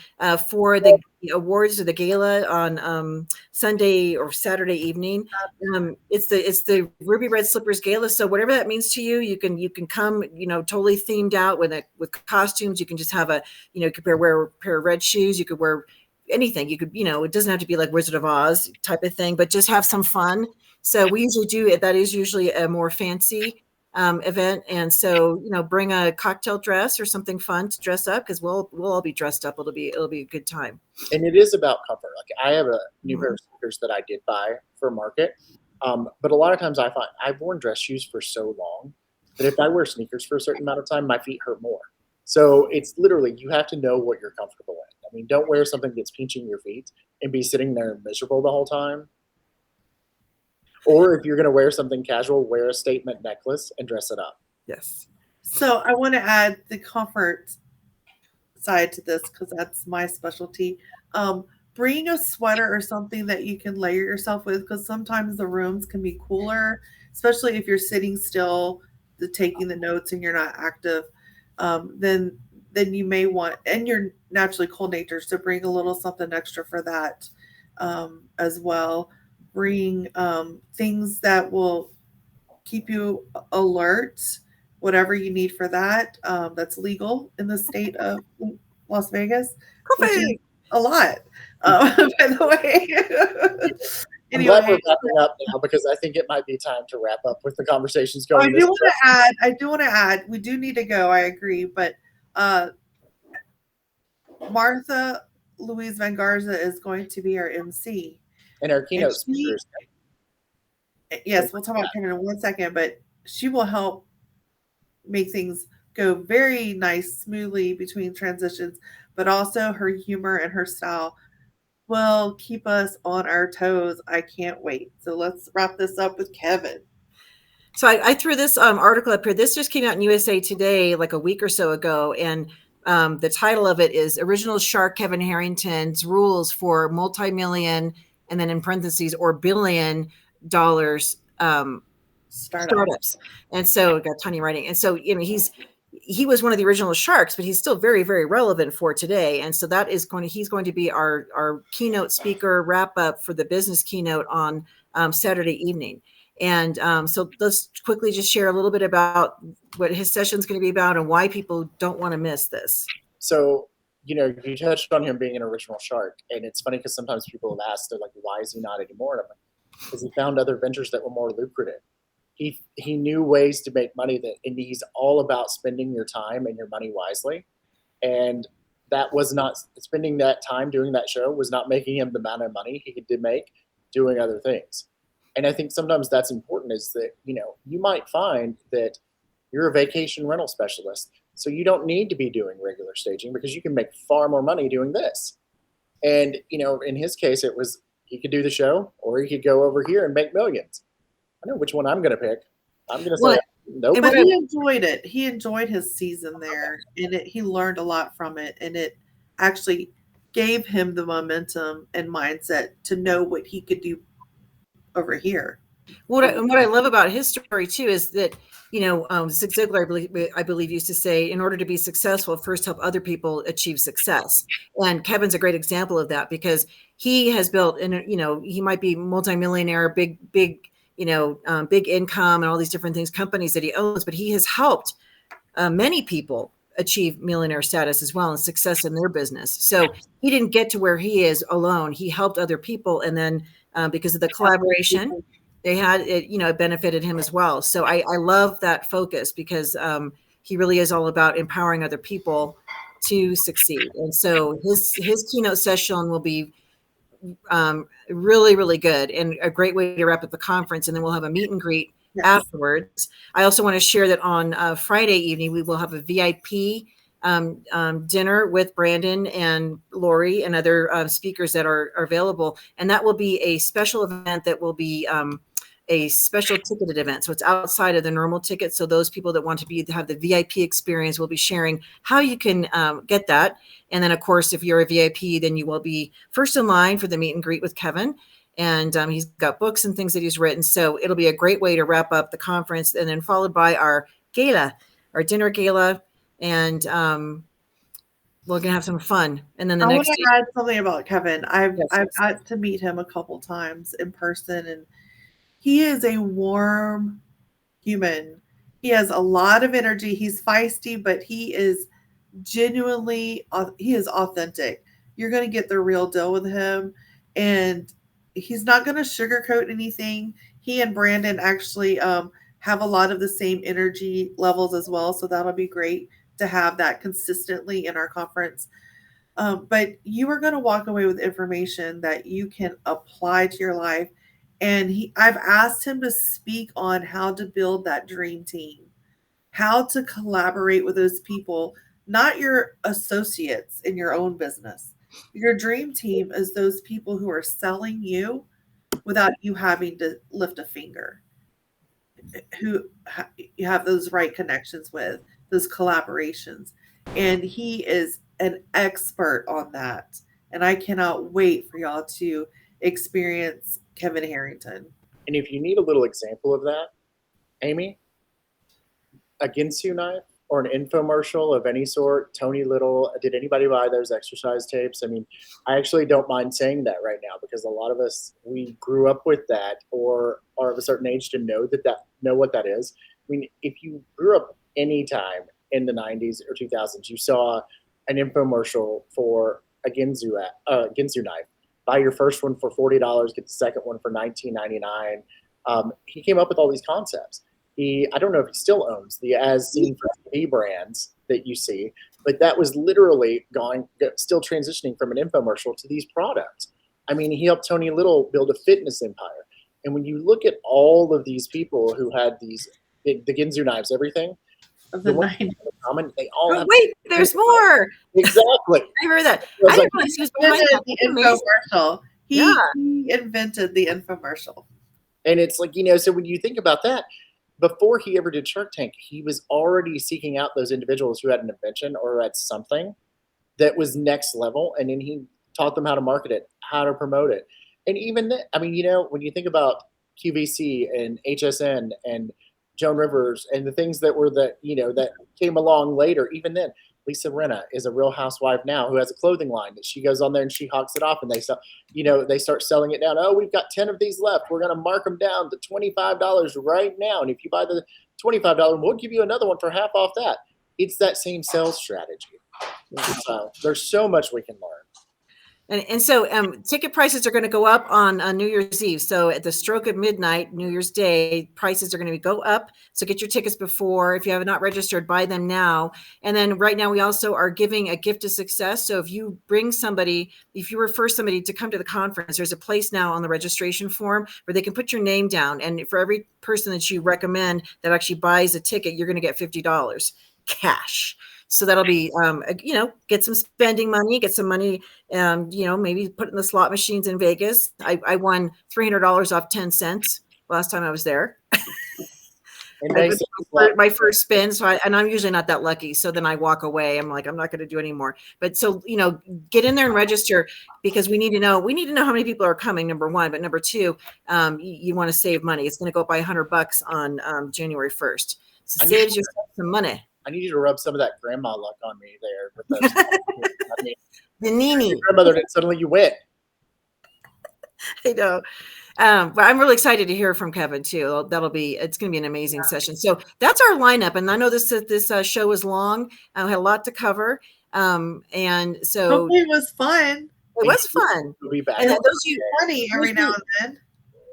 For the awards or the gala on Sunday or Saturday evening, it's the Ruby Red Slippers Gala. So whatever that means to you, you can come totally themed out with costumes. You can just have you could wear a pair of red shoes. You could wear anything. You could it doesn't have to be like Wizard of Oz type of thing, but just have some fun. So we usually do it. That is usually a more fancy event, and so bring a cocktail dress or something fun to dress up because we'll all be dressed up. It'll be a good time. And it is about comfort. Like I have a new pair of sneakers that I did buy for market, but a lot of times I find I've worn dress shoes for so long that if I wear sneakers for a certain amount of time, my feet hurt more. So it's literally, you have to know what you're comfortable in. I mean, don't wear something that's pinching your feet and be sitting there miserable the whole time. Or if you're going to wear something casual, wear a statement necklace and dress it up. Yes. So I want to add the comfort side to this because that's my specialty. Bring a sweater or something that you can layer yourself with because sometimes the rooms can be cooler, especially if you're sitting still, taking the notes and you're not active. Then you may want, and you're naturally cold natured, so bring a little something extra for that as well. Bring things that will keep you alert, whatever you need for that. That's legal in the state of Las Vegas, which is a lot, by the way. I'm glad we're wrapping up now because I think it might be time to wrap up with the conversations going. I do want to add, we do need to go, I agree, but Martha Louise Van Garza is going to be our MC. And our And keynote speakers. yes, we'll talk about Kevin in 1 second, but she will help make things go very nice, smoothly between transitions, but also her humor and her style will keep us on our toes. I can't wait. So let's wrap this up with Kevin. So I threw this article up here. This just came out in USA Today like a week or so ago, and the title of it is "Original Shark Kevin Harrington's Rules for Multi-Million," and then in parentheses, or $billion startups. And so got tiny writing. And so, you know, he was one of the original sharks, but he's still very, very relevant for today. And so he's going to be our keynote speaker wrap up for the business keynote on Saturday evening. And so let's quickly just share a little bit about what his session is going to be about and why people don't want to miss this. So, you know, you touched on him being an original shark. And it's funny because sometimes people have asked, they're like, why is he not anymore? And I'm like, because he found other ventures that were more lucrative. He knew ways to make money, and he's all about spending your time and your money wisely. And that was not spending that time doing that show was not making him the amount of money he could make doing other things. And I think sometimes that's important, is that, you know, you might find that you're a vacation rental specialist, so you don't need to be doing regular staging because you can make far more money doing this. And, you know, in his case, it was, he could do the show or he could go over here and make millions. I know which one I'm going to pick. I'm going to say, nope. But he enjoyed it. He enjoyed his season there, and he learned a lot from it. And it actually gave him the momentum and mindset to know what he could do over here. What I love about his story too is that, you know, Zig Ziglar, I believe, used to say, in order to be successful, first help other people achieve success. And Kevin's a great example of that, because he has built, and you know, he might be multimillionaire, big, you know, big income and all these different things, companies that he owns, but he has helped many people achieve millionaire status as well and success in their business. So he didn't get to where he is alone. He helped other people, and then because of the collaboration they had, it, you know, it benefited him as well. So I love that focus, because he really is all about empowering other people to succeed. And so his keynote session will be really, really good and a great way to wrap up the conference. And then we'll have a meet and greet afterwards. I also want to share that on Friday evening, we will have a VIP dinner with Brandon and Lori and other speakers that are available. And that will be a special event that will be a special ticketed event. So it's outside of the normal ticket. So those people that want to have the VIP experience will be sharing how you can get that. And then, of course, if you're a VIP, then you will be first in line for the meet and greet with Kevin. And he's got books and things that he's written. So it'll be a great way to wrap up the conference, and then followed by our gala, our dinner gala. And we're gonna have some fun. And then I want to add something about Kevin. I've got to meet him a couple times in person, and he is a warm human. He has a lot of energy. He's feisty, but he is genuinely, he is authentic. You're going to get the real deal with him, and he's not going to sugarcoat anything. He and Brandon actually have a lot of the same energy levels as well, so that'll be great to have that consistently in our conference. But you are going to walk away with information that you can apply to your life. And I've asked him to speak on how to build that dream team, how to collaborate with those people, not your associates in your own business. Your dream team is those people who are selling you without you having to lift a finger, who you have those right connections with, those collaborations. And he is an expert on that. And I cannot wait for y'all to experience Kevin Harrington. And if you need a little example of that, Amy, a Ginsu knife or an infomercial of any sort, Tony Little, did anybody buy those exercise tapes? I mean, I actually don't mind saying that right now, because a lot of us, we grew up with that or are of a certain age to know what that is. I mean, if you grew up any time in the 90s or 2000s, you saw an infomercial for a Ginsu knife. Buy your first one for $40, get the second one for $19.99. He came up with all these concepts. I don't know if he still owns the As Seen for TV brands that you see, But that was literally still transitioning from an infomercial to these products. I mean, he helped Tony Little build a fitness empire. And when you look at all of these people who had these big, the Ginzu knives, everything, The one 90s. common, they all Oh, have wait, there's more. exactly. I heard that. was I like- didn't realize he was behind that. The That's amazing. infomercial. Yeah. He invented the infomercial. And it's like, so when you think about that, before he ever did Shark Tank, he was already seeking out those individuals who had an invention or had something that was next level. And then he taught them how to market it, how to promote it. And even then, I mean, when you think about QVC and HSN and Joan Rivers and the things that were that came along later, even then, Lisa Rinna is a Real Housewife now who has a clothing line that she goes on there and she hawks it off and they sell, they start selling it down. Oh, we've got 10 of these left. We're going to mark them down to $25 right now. And if you buy the $25, we'll give you another one for half off that. It's that same sales strategy. So there's so much we can learn. And so ticket prices are going to go up on New Year's Eve. So at the stroke of midnight, New Year's Day, prices are going to go up. So get your tickets before. If you have not registered, buy them now. And then right now we also are giving a gift of success. So if you bring somebody, if you refer somebody to come to the conference, there's a place now on the registration form where they can put your name down. And for every person that you recommend that actually buys a ticket, you're going to get $50 cash. So that'll be, get some spending money, get some money, maybe put in the slot machines in Vegas. I won $300 off 10 cents last time I was there. And my first spin. So I'm usually not that lucky. So then I walk away. I'm like, I'm not going to do anymore. But so, get in there and register because we need to know how many people are coming, number one. But number two, you want to save money. It's going to go up by $100 on January 1st. So it saves yourself some money. I need you to rub some of that grandma luck on me there with those. I mean, the Nini. Your grandmother, and suddenly you win. I know. But I'm really excited to hear from Kevin too. It's going to be an amazing session. So that's our lineup. And I know this show is long. I had a lot to cover. And so hopefully it was fun. It was fun. We'll be back. And those you funny every now and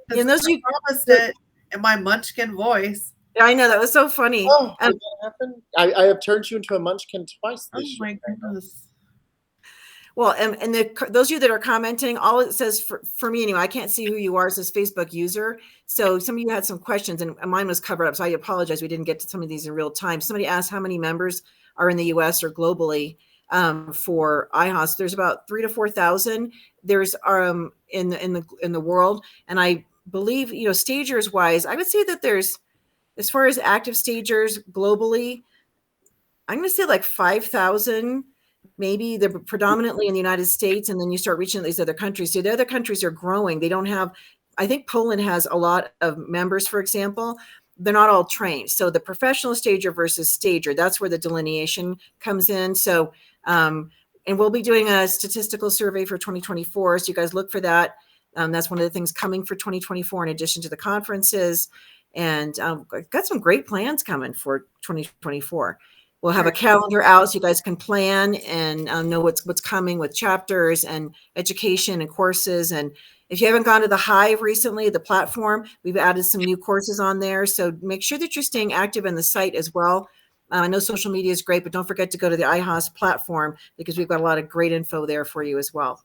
then. And those you promised it in my munchkin voice. I know, that was so funny. Oh, did that happen? I have turned you into a munchkin twice this year. My goodness. Well, and those of you that are commenting, all it says for me anyway, I can't see who you are. It says Facebook user. So some of you had some questions and mine was covered up. So I apologize. We didn't get to some of these in real time. Somebody asked how many members are in the US or globally for IHOS. There's about 3,000 to 4,000. There's in the world. And I believe, stagers wise, I would say that there's, as far as active stagers globally, I'm going to say like 5,000, maybe. They're predominantly in the United States, and then you start reaching these other countries. So the other countries are growing. They don't have, I think Poland has a lot of members, for example. They're not all trained. So the professional stager versus stager, that's where the delineation comes in. So, and we'll be doing a statistical survey for 2024. So you guys look for that. That's one of the things coming for 2024 in addition to the conferences. And got some great plans coming for 2024. We'll have a calendar out so you guys can plan and know what's coming with chapters and education and courses. And if you haven't gone to the Hive recently, the platform, we've added some new courses on there. So make sure that you're staying active in the site as well. I know social media is great, but don't forget to go to the IHOS platform because we've got a lot of great info there for you as well.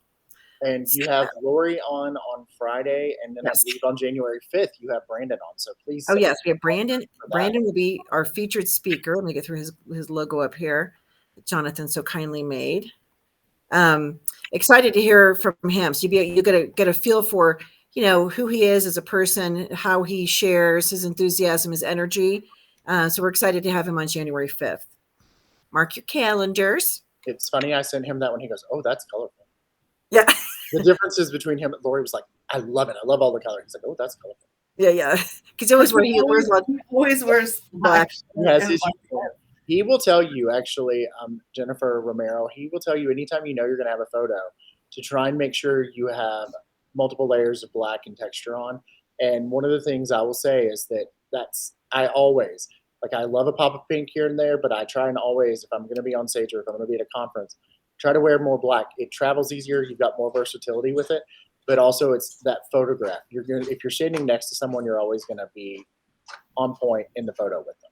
And you have Lori on Friday, and then yes. I believe on January 5th, you have Brandon on. So please. Oh, yes, we have Brandon. Brandon will be our featured speaker. Let me get through his logo up here that Johnathan so kindly made. Excited to hear from him. So you get a feel for, who he is as a person, how he shares his enthusiasm, his energy. So we're excited to have him on January 5th. Mark your calendars. It's funny. I sent him that when he goes, "Oh, that's colorful." Yeah. The differences between him and Lori was like, "I love it. I love all the color." He's like, "Oh, that's colorful." Yeah. Because he always wears black. Yes, he will tell you, actually, Jennifer Romero, he will tell you anytime you're going to have a photo to try and make sure you have multiple layers of black and texture on. And one of the things I will say is I always, I love a pop of pink here and there, but I try and always, if I'm going to be on stage or if I'm going to be at a conference, try to wear more black. It travels easier. You've got more versatility with it, but also it's that photograph. If you're standing next to someone, you're always going to be on point in the photo with them.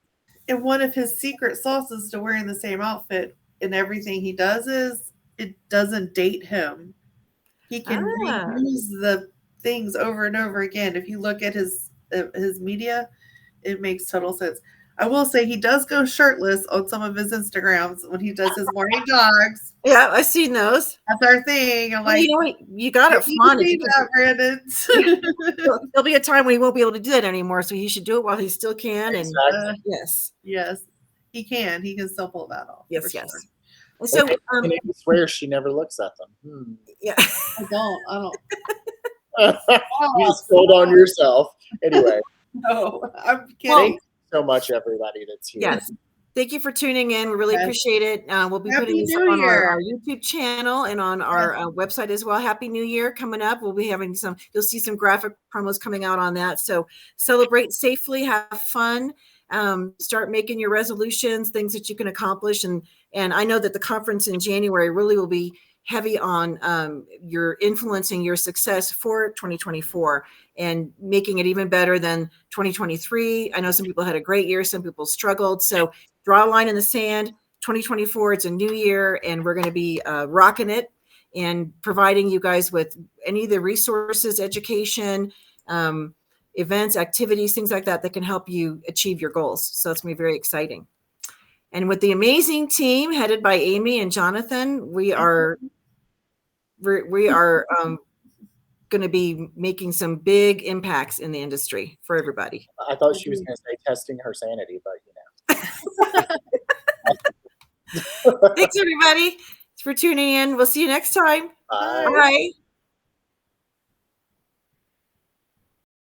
And one of his secret sauces to wearing the same outfit and everything he does is it doesn't date him. He can reuse the things over and over again. If you look at his media, it makes total sense. I will say he does go shirtless on some of his Instagrams when he does his morning jogs. Yeah, I've seen those. That's our thing. I'm Well, like, you know what? You got it flaunted. Brandon. There'll be a time when he won't be able to do that anymore, so he should do it while he still can. Exactly. And yes, he can. He can still pull that off. yes. Sure. And so, and he swears she never looks at them. Yeah, I don't. You just hold on yourself. Anyway, No, I'm kidding. Thank you so much, everybody that's here. yes. Thank you for tuning in. We really appreciate it. We'll be Happy putting this New on Year. our YouTube channel and on our website as well. Happy New Year coming up. We'll be having you'll see some graphic promos coming out on that. So celebrate safely, have fun, start making your resolutions, things that you can accomplish. And I know that the conference in January really will be heavy on your influencing your success for 2024 and making it even better than 2023. I know some people had a great year. Some people struggled. So draw a line in the sand. 2024, it's a new year, and we're going to be rocking it and providing you guys with any of the resources, education, events, activities, things like that can help you achieve your goals. So it's going to be very exciting. And with the amazing team headed by Amy and Johnathan, we are going to be making some big impacts in the industry for everybody. I thought she was going to say testing her sanity, but Thanks, everybody, for tuning in. We'll see you next time. Bye. Bye.